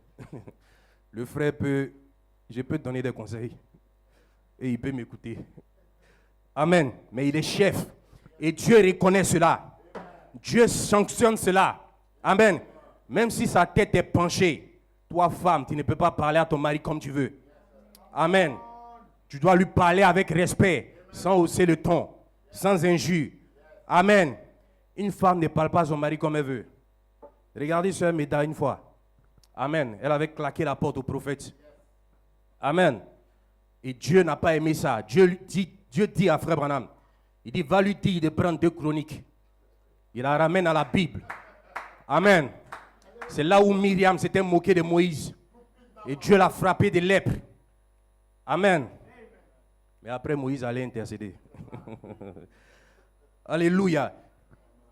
le frère je peux te donner des conseils. Et il peut m'écouter. Amen. Mais il est chef. Et Dieu reconnaît cela. Dieu sanctionne cela. Amen. Même si sa tête est penchée, toi, femme, tu ne peux pas parler à ton mari comme tu veux. Amen. Tu dois lui parler avec respect, sans hausser le ton, sans injure. Amen. Une femme ne parle pas à son mari comme elle veut. Regardez Sœur Méda une fois. Amen. Elle avait claqué la porte au prophète. Amen. Et Dieu n'a pas aimé ça. Dieu dit à Frère Branham, il dit, va lui dire de prendre 2 Chroniques. Il la ramène à la Bible. Amen. C'est là où Myriam s'était moquée de Moïse. Et Dieu l'a frappé de lèpre. Amen. Mais après, Moïse allait intercéder. Alléluia.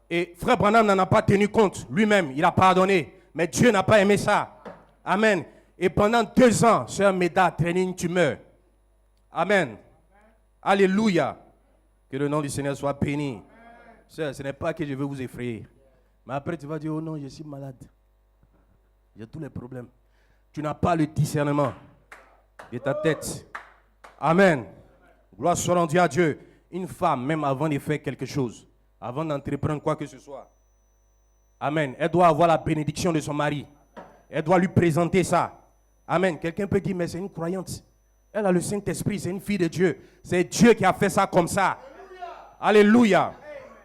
Et Frère Branham n'en a pas tenu compte. Lui-même, il a pardonné. Mais Dieu n'a pas aimé ça. Amen. Et pendant 2 ans, Sœur Méda a traîné une tumeur. Amen. Alléluia. Que le nom du Seigneur soit béni. Sœur, ce n'est pas que je veux vous effrayer. Mais après, tu vas dire, oh non, je suis malade. J'ai tous les problèmes. Tu n'as pas le discernement de ta tête. Amen. Gloire soit rendue à Dieu. Une femme, même avant de faire quelque chose, avant d'entreprendre quoi que ce soit, amen, elle doit avoir la bénédiction de son mari. Elle doit lui présenter ça. Amen. Quelqu'un peut dire, mais c'est une croyante. Elle a le Saint-Esprit, c'est une fille de Dieu. C'est Dieu qui a fait ça comme ça. Alléluia.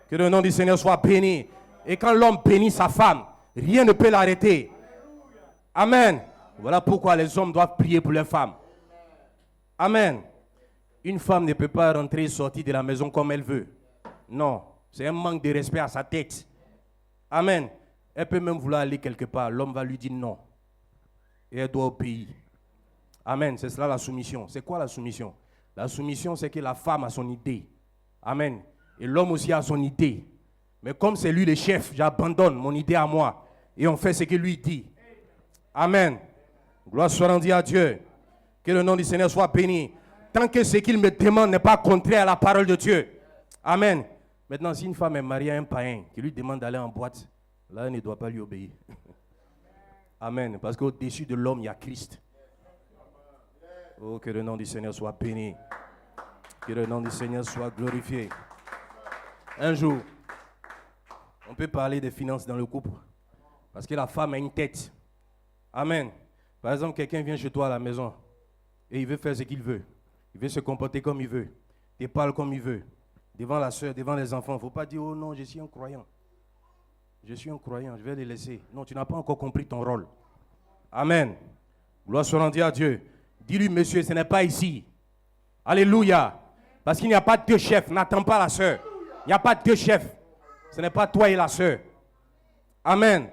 Que le nom du Seigneur soit béni. Et quand l'homme bénit sa femme, rien ne peut l'arrêter. Amen. Voilà pourquoi les hommes doivent prier pour leurs femmes. Amen. Une femme ne peut pas rentrer et sortir de la maison comme elle veut. Non, c'est un manque de respect à sa tête. Amen. Elle peut même vouloir aller quelque part. L'homme va lui dire non. Et elle doit obéir. Amen. C'est cela la soumission. C'est quoi la soumission? La soumission, c'est que la femme a son idée. Amen. Et l'homme aussi a son idée. Mais comme c'est lui le chef, j'abandonne mon idée à moi. Et on fait ce que lui dit. Amen. Gloire soit rendue à Dieu. Que le nom du Seigneur soit béni. Tant que ce qu'il me demande n'est pas contraire à la parole de Dieu. Amen. Maintenant, si une femme est mariée à un païen qui lui demande d'aller en boîte, là, elle ne doit pas lui obéir. Amen. Parce qu'au-dessus de l'homme, il y a Christ. Oh, que le nom du Seigneur soit béni. Que le nom du Seigneur soit glorifié. Un jour, on peut parler des finances dans le couple. Parce que la femme a une tête. Amen. Par exemple, quelqu'un vient chez toi à la maison et il veut faire ce qu'il veut. Il veut se comporter comme il veut. Il parle comme il veut. Devant la soeur, devant les enfants. Il ne faut pas dire, oh non, je suis un croyant. Je suis un croyant, je vais les laisser. Non, tu n'as pas encore compris ton rôle. Amen. Gloire soit rendue à Dieu. Dis-lui, monsieur, ce n'est pas ici. Alléluia. Parce qu'il n'y a pas deux chefs. N'attends pas la soeur. Il n'y a pas deux chefs. Ce n'est pas toi et la soeur. Amen.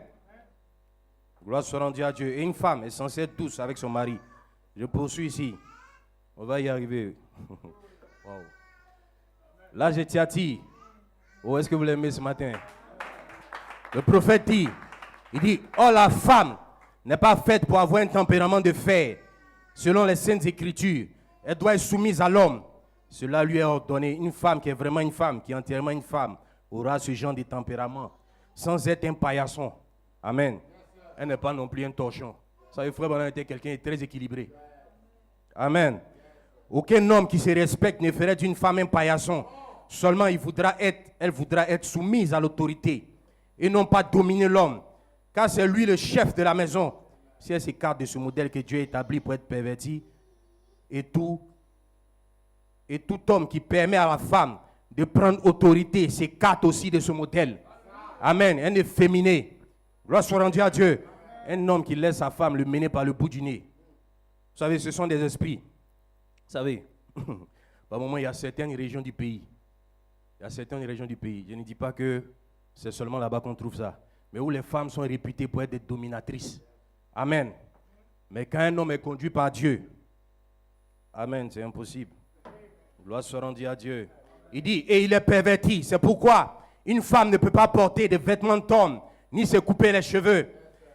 Gloire soit rendue à Dieu. Et une femme est censée être douce avec son mari. Je poursuis ici. On va y arriver. Wow. Là, je t'attire. Oh, est-ce que vous l'aimez ce matin? Le prophète dit, il dit, oh, la femme n'est pas faite pour avoir un tempérament de fer. Selon les saintes écritures, elle doit être soumise à l'homme. Cela lui est ordonné. Une femme qui est vraiment une femme, qui est entièrement une femme, aura ce genre de tempérament, sans être un paillasson. Amen. Elle n'est pas non plus un torchon. Ça, il faudrait être quelqu'un de très équilibré. Amen. Aucun homme qui se respecte ne ferait d'une femme un paillasson. Seulement, elle voudra être soumise à l'autorité et non pas dominer l'homme. Car c'est lui le chef de la maison. Si elle s'écarte de ce modèle que Dieu a établi pour être perverti, et tout homme qui permet à la femme de prendre autorité s'écarte aussi de ce modèle. Amen. Un efféminé. Gloire soit rendue à Dieu. Un homme qui laisse sa femme le mener par le bout du nez. Vous savez, ce sont des esprits. Vous savez, par moment, il y a certaines régions du pays. Je ne dis pas que c'est seulement là-bas qu'on trouve ça. Mais où les femmes sont réputées pour être des dominatrices. Amen. Mais quand un homme est conduit par Dieu, amen, c'est impossible. Gloire soit rendue à Dieu. Il dit, et il est perverti. C'est pourquoi une femme ne peut pas porter des vêtements d'homme, ni se couper les cheveux.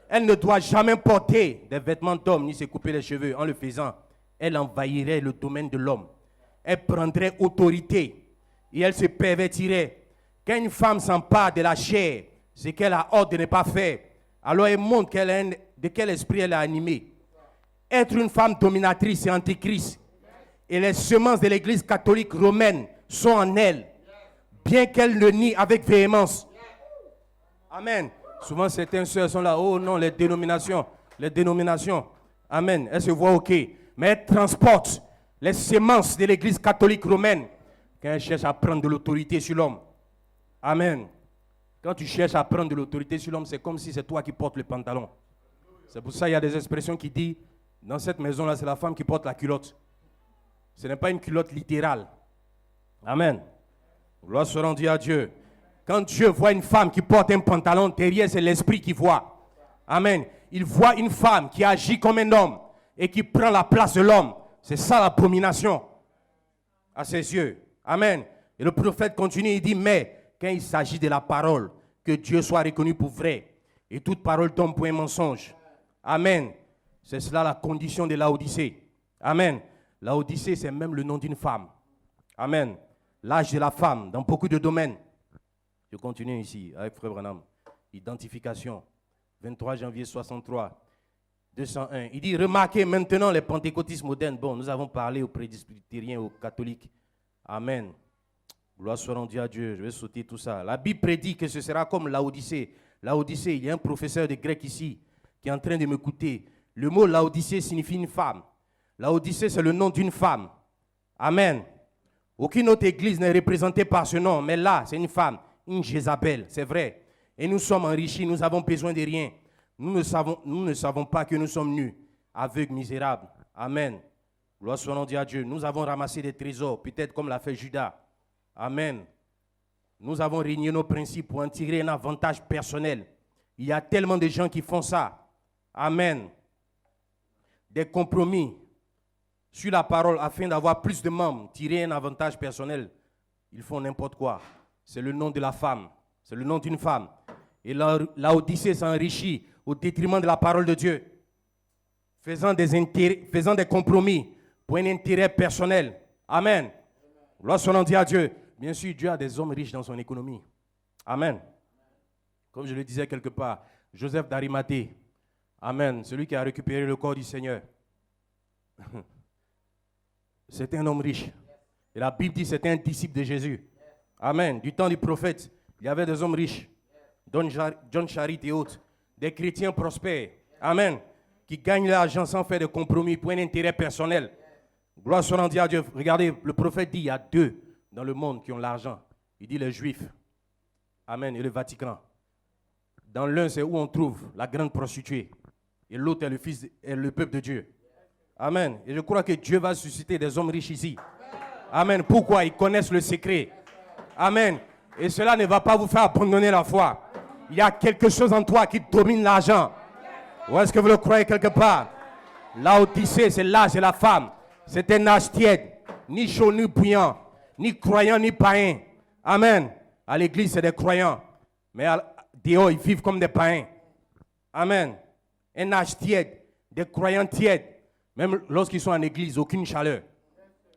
Elle ne doit jamais porter des vêtements d'homme, ni se couper les cheveux. En le faisant, elle envahirait le domaine de l'homme. Elle prendrait autorité et elle se pervertirait. Quand une femme s'empare de la chair, ce qu'elle a ordre de ne pas faire, alors elle montre de quel esprit elle est animée. Être une femme dominatrice, c'est antichrist. Et les semences de l'église catholique romaine sont en elle, bien qu'elle le nie avec véhémence. Amen. Souvent, certaines sœurs sont là, oh non, les dénominations. Amen. Elles se voient ok. Mais elles transportent les semences de l'église catholique romaine quand elles cherchent à prendre de l'autorité sur l'homme. Amen. Quand tu cherches à prendre de l'autorité sur l'homme, c'est comme si c'est toi qui portes le pantalon. C'est pour ça qu'il y a des expressions qui disent, dans cette maison-là, c'est la femme qui porte la culotte. Ce n'est pas une culotte littérale. Amen. Gloire soit rendue à Dieu. Quand Dieu voit une femme qui porte un pantalon, derrière, c'est l'esprit qui voit. Amen. Il voit une femme qui agit comme un homme et qui prend la place de l'homme. C'est ça l'abomination à ses yeux. Amen. Et le prophète continue, il dit, mais quand il s'agit de la parole, que Dieu soit reconnu pour vrai et toute parole d'homme pour un mensonge. Amen. C'est cela la condition de Laodicée. Amen. Laodicée, c'est même le nom d'une femme. Amen. L'âge de la femme dans beaucoup de domaines. Je continue ici avec Frère Branham. Identification. 23 janvier 63. 201. Il dit, remarquez maintenant les pentecôtistes modernes. Bon, nous avons parlé aux presbytériens, aux catholiques. Amen. Gloire soit rendue à Dieu. Je vais sauter tout ça. La Bible prédit que ce sera comme Laodicée. Laodicée, il y a un professeur de grec ici qui est en train de m'écouter, le mot Laodicée signifie une femme. Laodicée, c'est le nom d'une femme. Amen. Aucune autre église n'est représentée par ce nom, mais là, c'est une femme, une Jézabel, c'est vrai. Et nous sommes enrichis, nous avons besoin de rien. Nous ne savons pas que nous sommes nus, aveugles, misérables. Amen. Gloire soit rendue à Dieu. Nous avons ramassé des trésors, peut-être comme l'a fait Judas. Amen. Nous avons régné nos principes pour en tirer un avantage personnel. Il y a tellement de gens qui font ça. Amen. Des compromis sur la parole afin d'avoir plus de membres, tirer un avantage personnel. Ils font n'importe quoi. C'est le nom de la femme. C'est le nom d'une femme. Et Laodicée s'enrichit au détriment de la parole de Dieu, faisant des compromis pour un intérêt personnel. Amen. Lorsqu'on en dit à Dieu, bien sûr, Dieu a des hommes riches dans son économie. Amen. Comme je le disais quelque part, Joseph d'Arimathée. Amen. Celui qui a récupéré le corps du Seigneur. C'était un homme riche. Et la Bible dit que c'était un disciple de Jésus. Amen. Du temps du prophète, il y avait des hommes riches. John Charit et autres. Des chrétiens prospères. Amen. Qui gagnent l'argent sans faire de compromis pour un intérêt personnel. Gloire soit rendue à Dieu. Regardez, le prophète dit il y a deux dans le monde qui ont l'argent. Il dit les Juifs. Amen. Et le Vatican. Dans l'un, c'est où on trouve la grande prostituée. Et l'autre est le fils et le peuple de Dieu. Amen. Et je crois que Dieu va susciter des hommes riches ici. Amen. Pourquoi? Ils connaissent le secret. Amen. Et cela ne va pas vous faire abandonner la foi. Il y a quelque chose en toi qui domine l'argent. Ou est-ce que vous le croyez quelque part? Laodicée, c'est l'âge et la femme. C'est un âge tiède. Ni chaud, ni bouillant. Ni croyant, ni païen. Amen. À l'église, c'est des croyants. Mais dehors, ils vivent comme des païens. Amen. Un âge tiède. Des croyants tièdes. Même lorsqu'ils sont en église, aucune chaleur.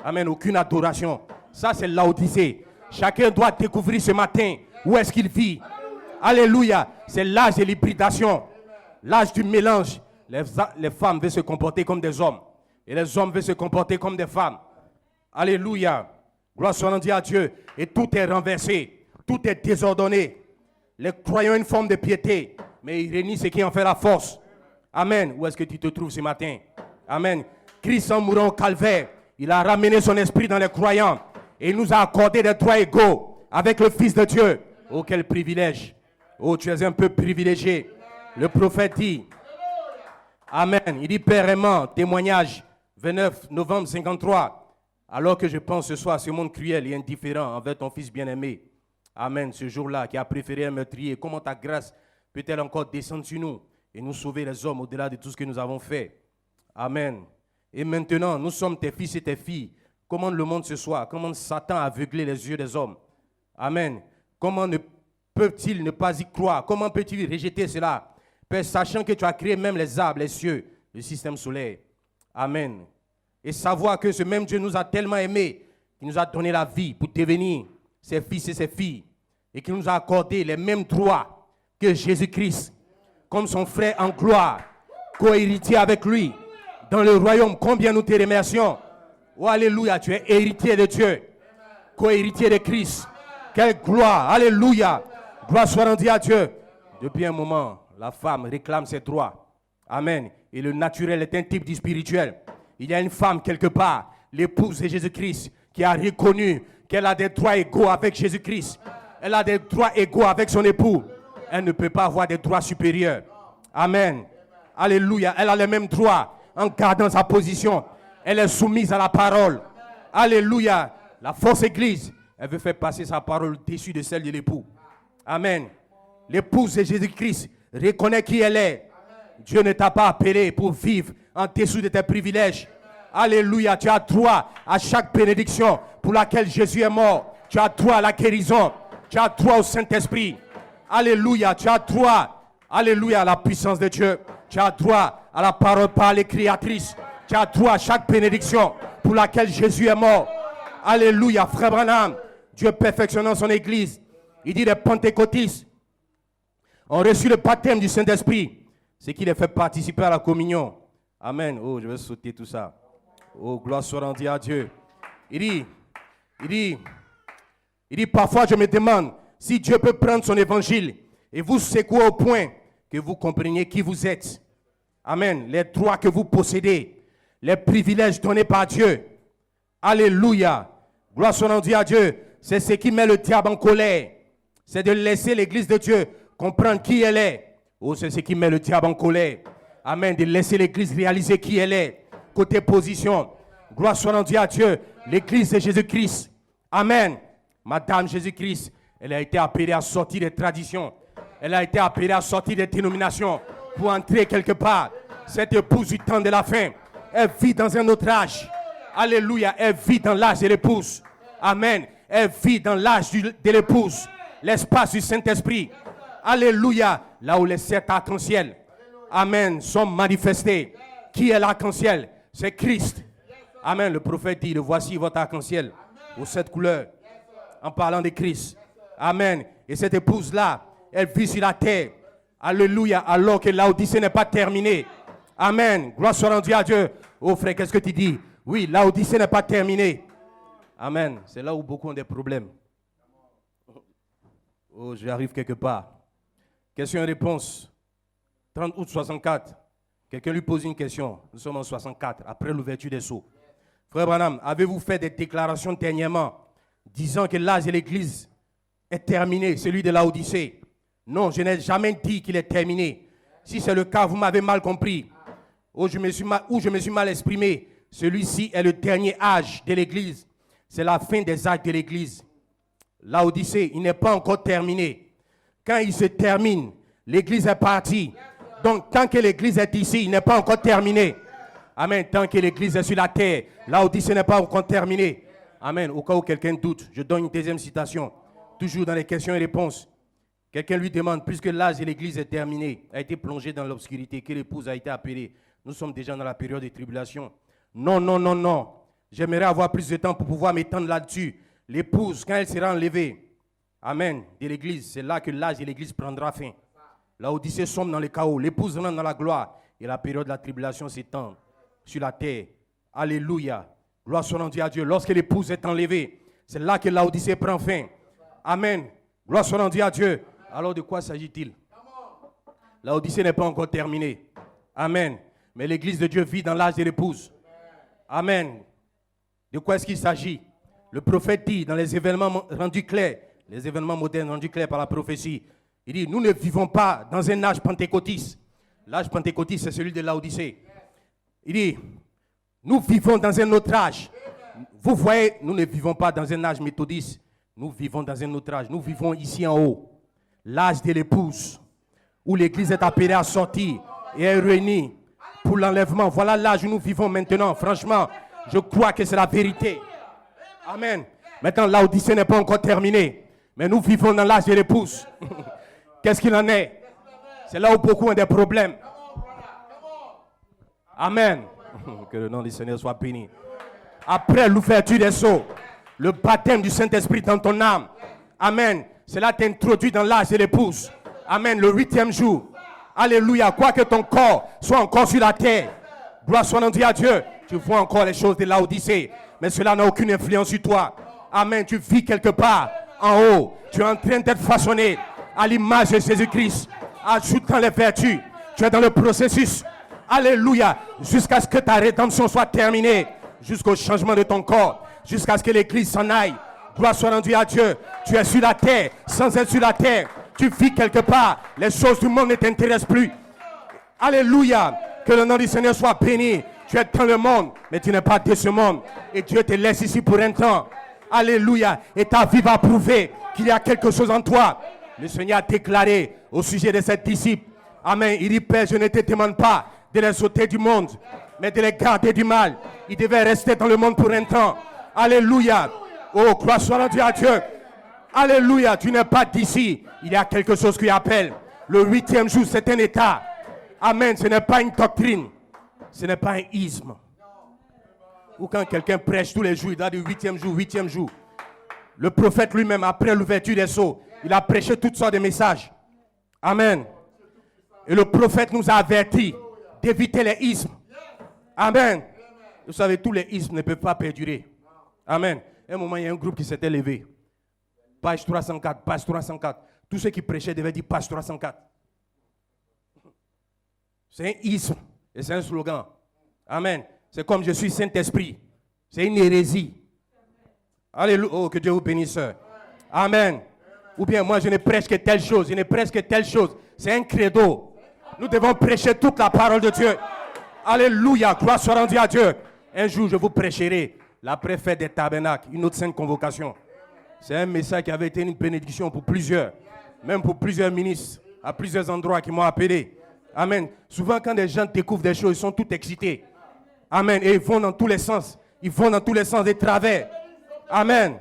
Amen. Aucune adoration. Ça, c'est Laodicée. Chacun doit découvrir ce matin où est-ce qu'il vit. Alléluia. C'est l'âge de l'hybridation. L'âge du mélange. Les femmes veulent se comporter comme des hommes. Et les hommes veulent se comporter comme des femmes. Alléluia. Gloire soit rendue à Dieu. Et tout est renversé. Tout est désordonné. Les croyants ont une forme de piété. Mais ils réunissent ce qui en fait la force. Amen. Où est-ce que tu te trouves ce matin? Amen. Christ en mourant au calvaire, il a ramené son esprit dans les croyants. Et il nous a accordé des droits égaux avec le Fils de Dieu. Oh, quel privilège. Oh, tu es un peu privilégié. Le prophète dit, Amen. Il dit, Père aimant, témoignage, 29 novembre 53. Alors que je pense ce soir à ce monde cruel et indifférent envers ton Fils bien-aimé. Amen. Ce jour-là qui a préféré un meurtrier. Comment ta grâce peut-elle encore descendre sur nous et nous sauver les hommes au-delà de tout ce que nous avons fait? Amen. Et maintenant, nous sommes tes fils et tes filles. Comment le monde ce soir, comment Satan a aveuglé les yeux des hommes. Amen. Comment ne peut-il ne pas y croire? Comment peut-il rejeter cela? Père, sachant que tu as créé même les arbres, les cieux, le système solaire. Amen. Et savoir que ce même Dieu nous a tellement aimés, qu'il nous a donné la vie pour devenir ses fils et ses filles. Et qu'il nous a accordé les mêmes droits que Jésus-Christ, comme son frère en gloire, co-héritier avec lui. Dans le royaume, combien nous te remercions. Oh, alléluia, tu es héritier de Dieu, co-héritier de Christ. Quelle gloire, alléluia. Gloire soit rendue à Dieu. Depuis un moment, la femme réclame ses droits. Amen. Et le naturel est un type du spirituel. Il y a une femme quelque part, l'épouse de Jésus-Christ, qui a reconnu qu'elle a des droits égaux avec Jésus-Christ. Elle a des droits égaux avec son époux. Elle ne peut pas avoir des droits supérieurs. Amen. Alléluia. Elle a les mêmes droits en gardant sa position. Elle est soumise à la parole. Alléluia. La force église, elle veut faire passer sa parole au-dessus de celle de l'époux. Amen. L'épouse de Jésus-Christ reconnaît qui elle est. Dieu ne t'a pas appelé pour vivre en dessous de tes privilèges. Alléluia. Tu as droit à chaque bénédiction pour laquelle Jésus est mort. Tu as droit à la guérison. Tu as droit au Saint-Esprit. Alléluia. Tu as droit, alléluia, à la puissance de Dieu. Tu as droit à la parole parlée créatrice. Tu as droit à chaque bénédiction pour laquelle Jésus est mort. Alléluia. Frère Branham, Dieu perfectionnant son église. Il dit les pentecôtistes ont reçu le baptême du Saint-Esprit. C'est qui les fait participer à la communion. Amen. Oh, je vais sauter tout ça. Oh, gloire soit rendue à Dieu. Il dit, parfois je me demande si Dieu peut prendre son évangile et vous secouer au point que vous compreniez qui vous êtes. Amen. Les droits que vous possédez, les privilèges donnés par Dieu. Alléluia. Gloire soit rendue à Dieu. C'est ce qui met le diable en colère. C'est de laisser l'église de Dieu comprendre qui elle est. Oh, c'est ce qui met le diable en colère. Amen. De laisser l'église réaliser qui elle est. Côté position. Gloire soit rendue à Dieu. L'église de Jésus-Christ. Amen. Madame Jésus-Christ, elle a été appelée à sortir des traditions. Elle a été appelée à sortir des dénominations pour entrer quelque part. Cette épouse du temps de la fin, elle vit dans un autre âge. Alléluia. Elle vit dans l'âge de l'épouse. Amen. Elle vit dans l'âge de l'épouse. L'espace du Saint-Esprit. Alléluia. Là où les sept arcs-en-ciel. Amen. Sont manifestés. Qui est l'arc-en-ciel? C'est Christ. Amen. Le prophète dit, le voici votre arc-en-ciel aux sept couleurs. En parlant de Christ. Amen. Et cette épouse-là, elle vit sur la terre. Alléluia. Alors que l'Odyssée n'est pas terminée. Amen. Gloire soit rendue à Dieu. Oh frère, qu'est-ce que tu dis? Oui, l'Odyssée n'est pas terminée. Amen. C'est là où beaucoup ont des problèmes. Oh, j'arrive quelque part. Question et réponse. 30 août 64. Quelqu'un lui pose une question. Nous sommes en 64, après l'ouverture des sceaux. Frère Branham, avez-vous fait des déclarations dernièrement disant que l'âge de l'Église est terminé, celui de l'Odyssée? Non, je n'ai jamais dit qu'il est terminé. Si c'est le cas, vous m'avez mal compris. Ou je me suis mal exprimé. Celui-ci est le dernier âge de l'Église. C'est la fin des âges de l'Église. L'Odyssée, il n'est pas encore terminé. Quand il se termine, l'Église est partie. Donc, tant que l'Église est ici, il n'est pas encore terminé. Amen. Tant que l'Église est sur la terre, l'Odyssée n'est pas encore terminée. Amen. Au cas où quelqu'un doute, je donne une deuxième citation. Toujours dans les questions et réponses. Quelqu'un lui demande, puisque l'âge de l'Église est terminé, a été plongé dans l'obscurité, que l'épouse a été appelée. Nous sommes déjà dans la période de tribulation. Non, non, non, non. J'aimerais avoir plus de temps pour pouvoir m'étendre là-dessus. L'épouse, quand elle sera enlevée, amen, de l'Église, c'est là que l'âge de l'Église prendra fin. L'Odyssée sombre dans le chaos, l'épouse rentre dans la gloire, et la période de la tribulation s'étend sur la terre. Alléluia. Gloire soit rendue à Dieu. Lorsque l'épouse est enlevée, c'est là que l'Odyssée prend fin. Amen. Gloire soit rendue à Dieu. Alors de quoi s'agit-il? L'Odyssée n'est pas encore terminée. Amen. Mais l'Église de Dieu vit dans l'âge de l'épouse. Amen. De quoi est-ce qu'il s'agit? Le prophète dit dans les événements rendus clairs, les événements modernes rendus clairs par la prophétie, il dit, nous ne vivons pas dans un âge pentecôtiste. L'âge pentecôtiste, c'est celui de l'Odyssée. Il dit, nous vivons dans un autre âge. Vous voyez, nous ne vivons pas dans un âge méthodiste. Nous vivons dans un autre âge. Nous vivons ici en haut. L'âge de l'épouse, où l'Église est appelée à sortir et est réunie pour l'enlèvement. Voilà l'âge où nous vivons maintenant. Franchement, je crois que c'est la vérité. Amen. Maintenant, l'Odyssée n'est pas encore terminée. Mais nous vivons dans l'âge de l'épouse. Qu'est-ce qu'il en est? C'est là où beaucoup ont des problèmes. Amen. Que le nom du Seigneur soit béni. Après l'ouverture des sceaux, le baptême du Saint-Esprit dans ton âme. Amen. Cela t'introduit dans l'âge de l'épouse. Amen. Le 8e jour. Alléluia. Quoique ton corps soit encore sur la terre. Gloire soit rendue à Dieu. Tu vois encore les choses de l'Odyssée. Mais cela n'a aucune influence sur toi. Amen. Tu vis quelque part en haut. Tu es en train d'être façonné à l'image de Jésus-Christ. Ajoutant les vertus. Tu es dans le processus. Alléluia. Jusqu'à ce que ta rédemption soit terminée. Jusqu'au changement de ton corps. Jusqu'à ce que l'Église s'en aille. Gloire soit rendue à Dieu. Tu es sur la terre. Sans être sur la terre. Tu vis quelque part. Les choses du monde ne t'intéressent plus. Alléluia. Que le nom du Seigneur soit béni. Tu es dans le monde. Mais tu n'es pas de ce monde. Et Dieu te laisse ici pour un temps. Alléluia. Et ta vie va prouver qu'il y a quelque chose en toi. Le Seigneur a déclaré au sujet de ses disciples. Amen. Il dit, Père, je ne te demande pas de les ôter du monde, mais de les garder du mal. Ils devaient rester dans le monde pour un temps. Alléluia. Oh, gloire soit rendue à Dieu. Alléluia. Tu n'es pas d'ici. Il y a quelque chose qui appelle. Le 8e jour, c'est un état. Amen. Ce n'est pas une doctrine. Ce n'est pas un isme. Ou quand quelqu'un prêche tous les jours, il a dit 8e jour, 8e jour. Le prophète lui-même, après l'ouverture des sceaux, il a prêché toutes sortes de messages. Amen. Et le prophète nous a avertis d'éviter les ismes. Amen. Vous savez, tous les ismes ne peuvent pas perdurer. Amen. À un moment, il y a un groupe qui s'était levé. Page 304, page 304. Tous ceux qui prêchaient devaient dire page 304. C'est un isme. Et c'est un slogan. Amen. C'est comme je suis Saint-Esprit. C'est une hérésie. Alléluia. Oh, que Dieu vous bénisse, sœur. Amen. Ou bien moi, je ne prêche que telle chose. Je ne prêche que telle chose. C'est un credo. Nous devons prêcher toute la parole de Dieu. Alléluia. Gloire soit rendue à Dieu. Un jour, je vous prêcherai la préfète des tabernacles, une autre sainte convocation. C'est un message qui avait été une bénédiction pour plusieurs. Même pour plusieurs ministres, à plusieurs endroits qui m'ont appelé. Amen. Souvent, quand des gens découvrent des choses, ils sont tout excités. Amen. Et ils vont dans tous les sens. Ils vont dans tous les sens des travers. Amen.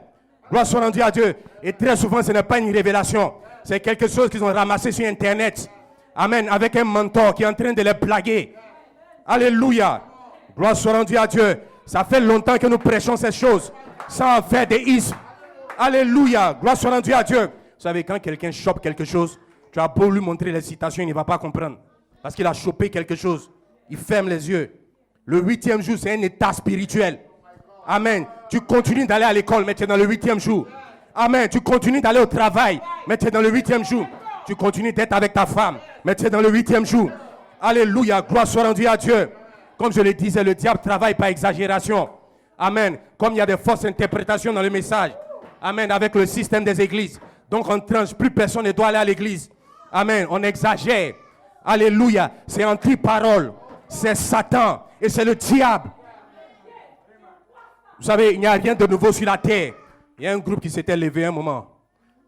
Gloire soit rendue à Dieu. Et très souvent, ce n'est pas une révélation. C'est quelque chose qu'ils ont ramassé sur Internet. Amen. Avec un mentor qui est en train de les blaguer. Alléluia. Gloire soit rendue à Dieu. Ça fait longtemps que nous prêchons ces choses sans faire des ismes. Alléluia. Gloire soit rendue à Dieu. Vous savez, quand quelqu'un chope quelque chose, tu as beau lui montrer les citations, il ne va pas comprendre. Parce qu'il a chopé quelque chose. Il ferme les yeux. Le 8e jour, c'est un état spirituel. Amen. Tu continues d'aller à l'école, mais tu es dans le 8e jour. Amen. Tu continues d'aller au travail, mais tu es dans le 8e jour. Tu continues d'être avec ta femme, mais tu es dans le 8e jour. Alléluia. Gloire soit rendue à Dieu. Comme je le disais, le diable travaille par exagération. Amen. Comme il y a des fausses interprétations dans le message. Amen. Avec le système des églises. Donc on tranche, plus personne ne doit aller à l'église. Amen. On exagère. Alléluia. C'est anti-parole. C'est Satan. Et c'est le diable. Vous savez, il n'y a rien de nouveau sur la terre. Il y a un groupe qui s'était levé un moment.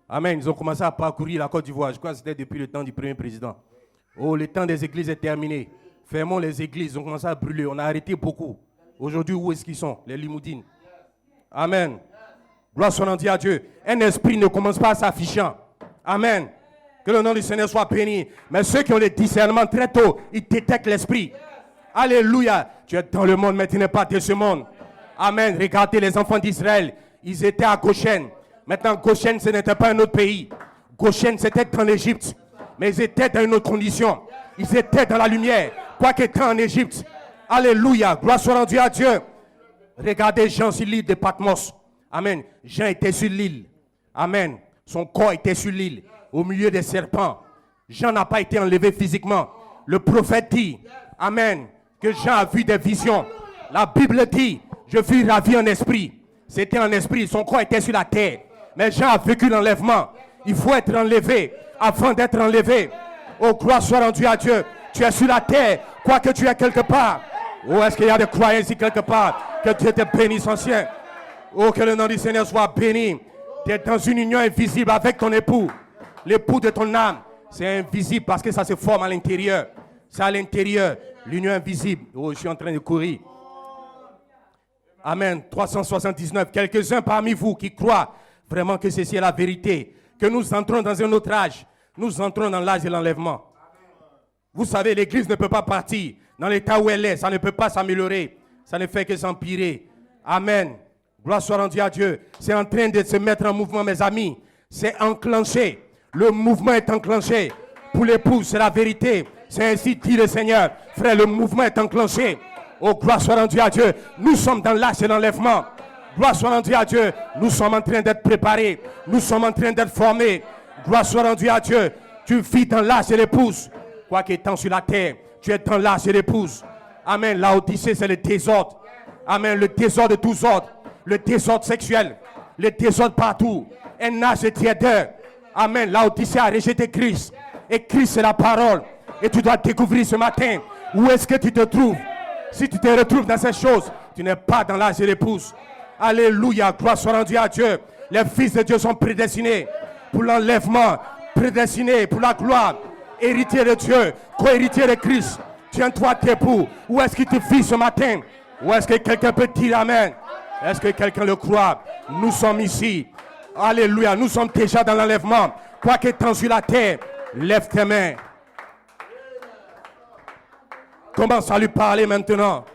Amen. Ils ont commencé à parcourir la Côte d'Ivoire. Je crois que c'était depuis le temps du premier président. Oh, le temps des églises est terminé. Fermons les églises. Ils ont commencé à brûler. On a arrêté beaucoup. Aujourd'hui, où est-ce qu'ils sont? Les limousines. Amen. Gloire soit rendue à Dieu. Un esprit ne commence pas à s'affichant. Amen. Que le nom du Seigneur soit béni. Mais ceux qui ont le discernement très tôt, ils détectent l'esprit. Alléluia. Tu es dans le monde, mais tu n'es pas de ce monde. Amen. Regardez les enfants d'Israël. Ils étaient à Goshen. Maintenant, Goshen, ce n'était pas un autre pays. Goshen, c'était en Égypte. Mais ils étaient dans une autre condition. Ils étaient dans la lumière. Quoique étant en Égypte. Alléluia. Gloire soit rendue à Dieu. Regardez Jean sur l'île de Patmos. Amen. Jean était sur l'île. Amen. Son corps était sur l'île. Au milieu des serpents. Jean n'a pas été enlevé physiquement. Le prophète dit. Amen. Que Jean a vu des visions. La Bible dit. Je fus ravi en esprit. C'était en esprit. Son corps était sur la terre. Mais Jean a vécu l'enlèvement. Il faut être enlevé avant d'être enlevé. Oh, gloire soit rendue à Dieu. Tu es sur la terre, quoique tu es quelque part. Oh, est-ce qu'il y a des croyants ici quelque part? Que Dieu te bénisse, ancien. Oh, que le nom du Seigneur soit béni. Tu es dans une union invisible avec ton époux. L'époux de ton âme. C'est invisible parce que ça se forme à l'intérieur. C'est à l'intérieur. L'union invisible. Oh, je suis en train de courir. Amen. 379. Quelques-uns parmi vous qui croient vraiment que ceci est la vérité. Que nous entrons dans un autre âge. Nous entrons dans l'âge de l'enlèvement. Vous savez, l'église ne peut pas partir dans l'état où elle est. Ça ne peut pas s'améliorer. Ça ne fait que s'empirer. Amen. Gloire soit rendue à Dieu. C'est en train de se mettre en mouvement, mes amis. C'est enclenché. Le mouvement est enclenché. Pour l'épouse, c'est la vérité. C'est ainsi dit le Seigneur. Frère, le mouvement est enclenché. Oh, gloire soit rendue à Dieu. Nous sommes dans l'âge de l'enlèvement. Gloire soit rendue à Dieu. Nous sommes en train d'être préparés. Nous sommes en train d'être formés. Gloire soit rendue à Dieu. Tu vis dans l'âge de l'épouse. Quoi qu'étant sur la terre, tu es dans l'âge de l'épouse. Amen. L'Odyssée, c'est le désordre. Amen. Le désordre de tous ordres. Le désordre sexuel. Le désordre partout. Un âge de tièdeur. Amen. L'Odyssée a rejeté Christ. Et Christ, c'est la parole. Et tu dois découvrir ce matin où est-ce que tu te trouves. Si tu te retrouves dans ces choses, tu n'es pas dans l'âge de l'épouse. Alléluia. Gloire soit rendue à Dieu. Les fils de Dieu sont prédestinés pour l'enlèvement. Prédestinés pour la gloire. Héritier de Dieu, co-héritier de Christ. Tiens-toi debout. Où est-ce qu'il te vit ce matin? Où est-ce que quelqu'un peut dire amen? Est-ce que quelqu'un le croit? Nous sommes ici. Alléluia. Nous sommes déjà dans l'enlèvement. Quoi qu'étant sur la terre, lève tes mains. Commence à lui parler maintenant.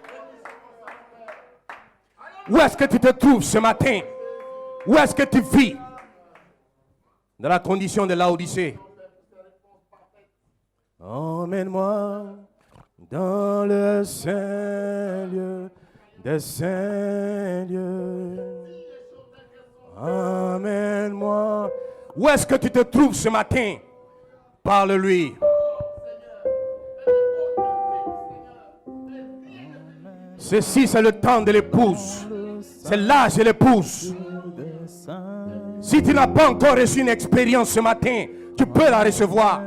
Où est-ce que tu te trouves ce matin? Où est-ce que tu vis? Dans la condition de l'Odyssée. Emmène-moi dans le saint lieu des saints lieux. Emmène-moi. Où est-ce que tu te trouves ce matin? Parle-lui. Ceci, c'est le temps de l'épouse. C'est l'âge de l'épouse. Si tu n'as pas encore reçu une expérience ce matin, tu peux la recevoir.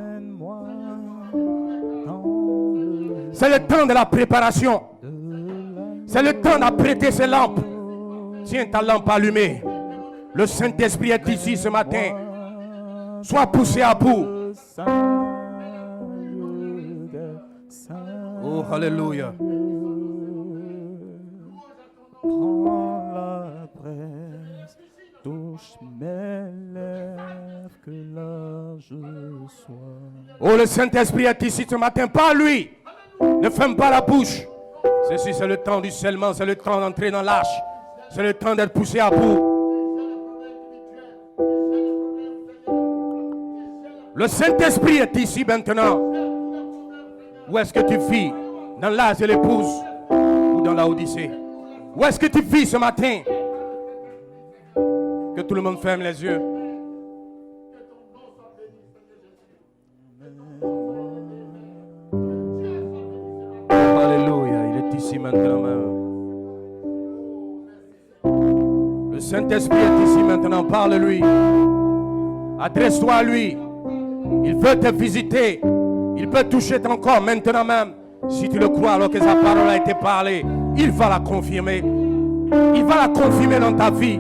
C'est le temps de la préparation. C'est le temps d'apprêter ses lampes. Tiens ta lampe allumée. Le Saint-Esprit est ici ce matin. Sois poussé à bout. Oh, alléluia. Prends la presse, touche mes lèvres, que là je sois. Oh, le Saint-Esprit est ici ce matin. Pas lui. Ne ferme pas la bouche. Ceci, c'est le temps du scellement. C'est le temps d'entrer dans l'âge. C'est le temps d'être poussé à bout. Le Saint-Esprit est ici maintenant. Où est-ce que tu vis? Dans l'âge de l'épouse ou dans la Odyssée? Où est-ce que tu vis ce matin? Que tout le monde ferme les yeux. Alléluia, il est ici maintenant même. Le Saint-Esprit est ici maintenant, parle-lui. Adresse-toi à lui. Il veut te visiter. Il peut toucher ton corps maintenant même. Si tu le crois alors que sa parole a été parlée, il va la confirmer. Il va la confirmer dans ta vie.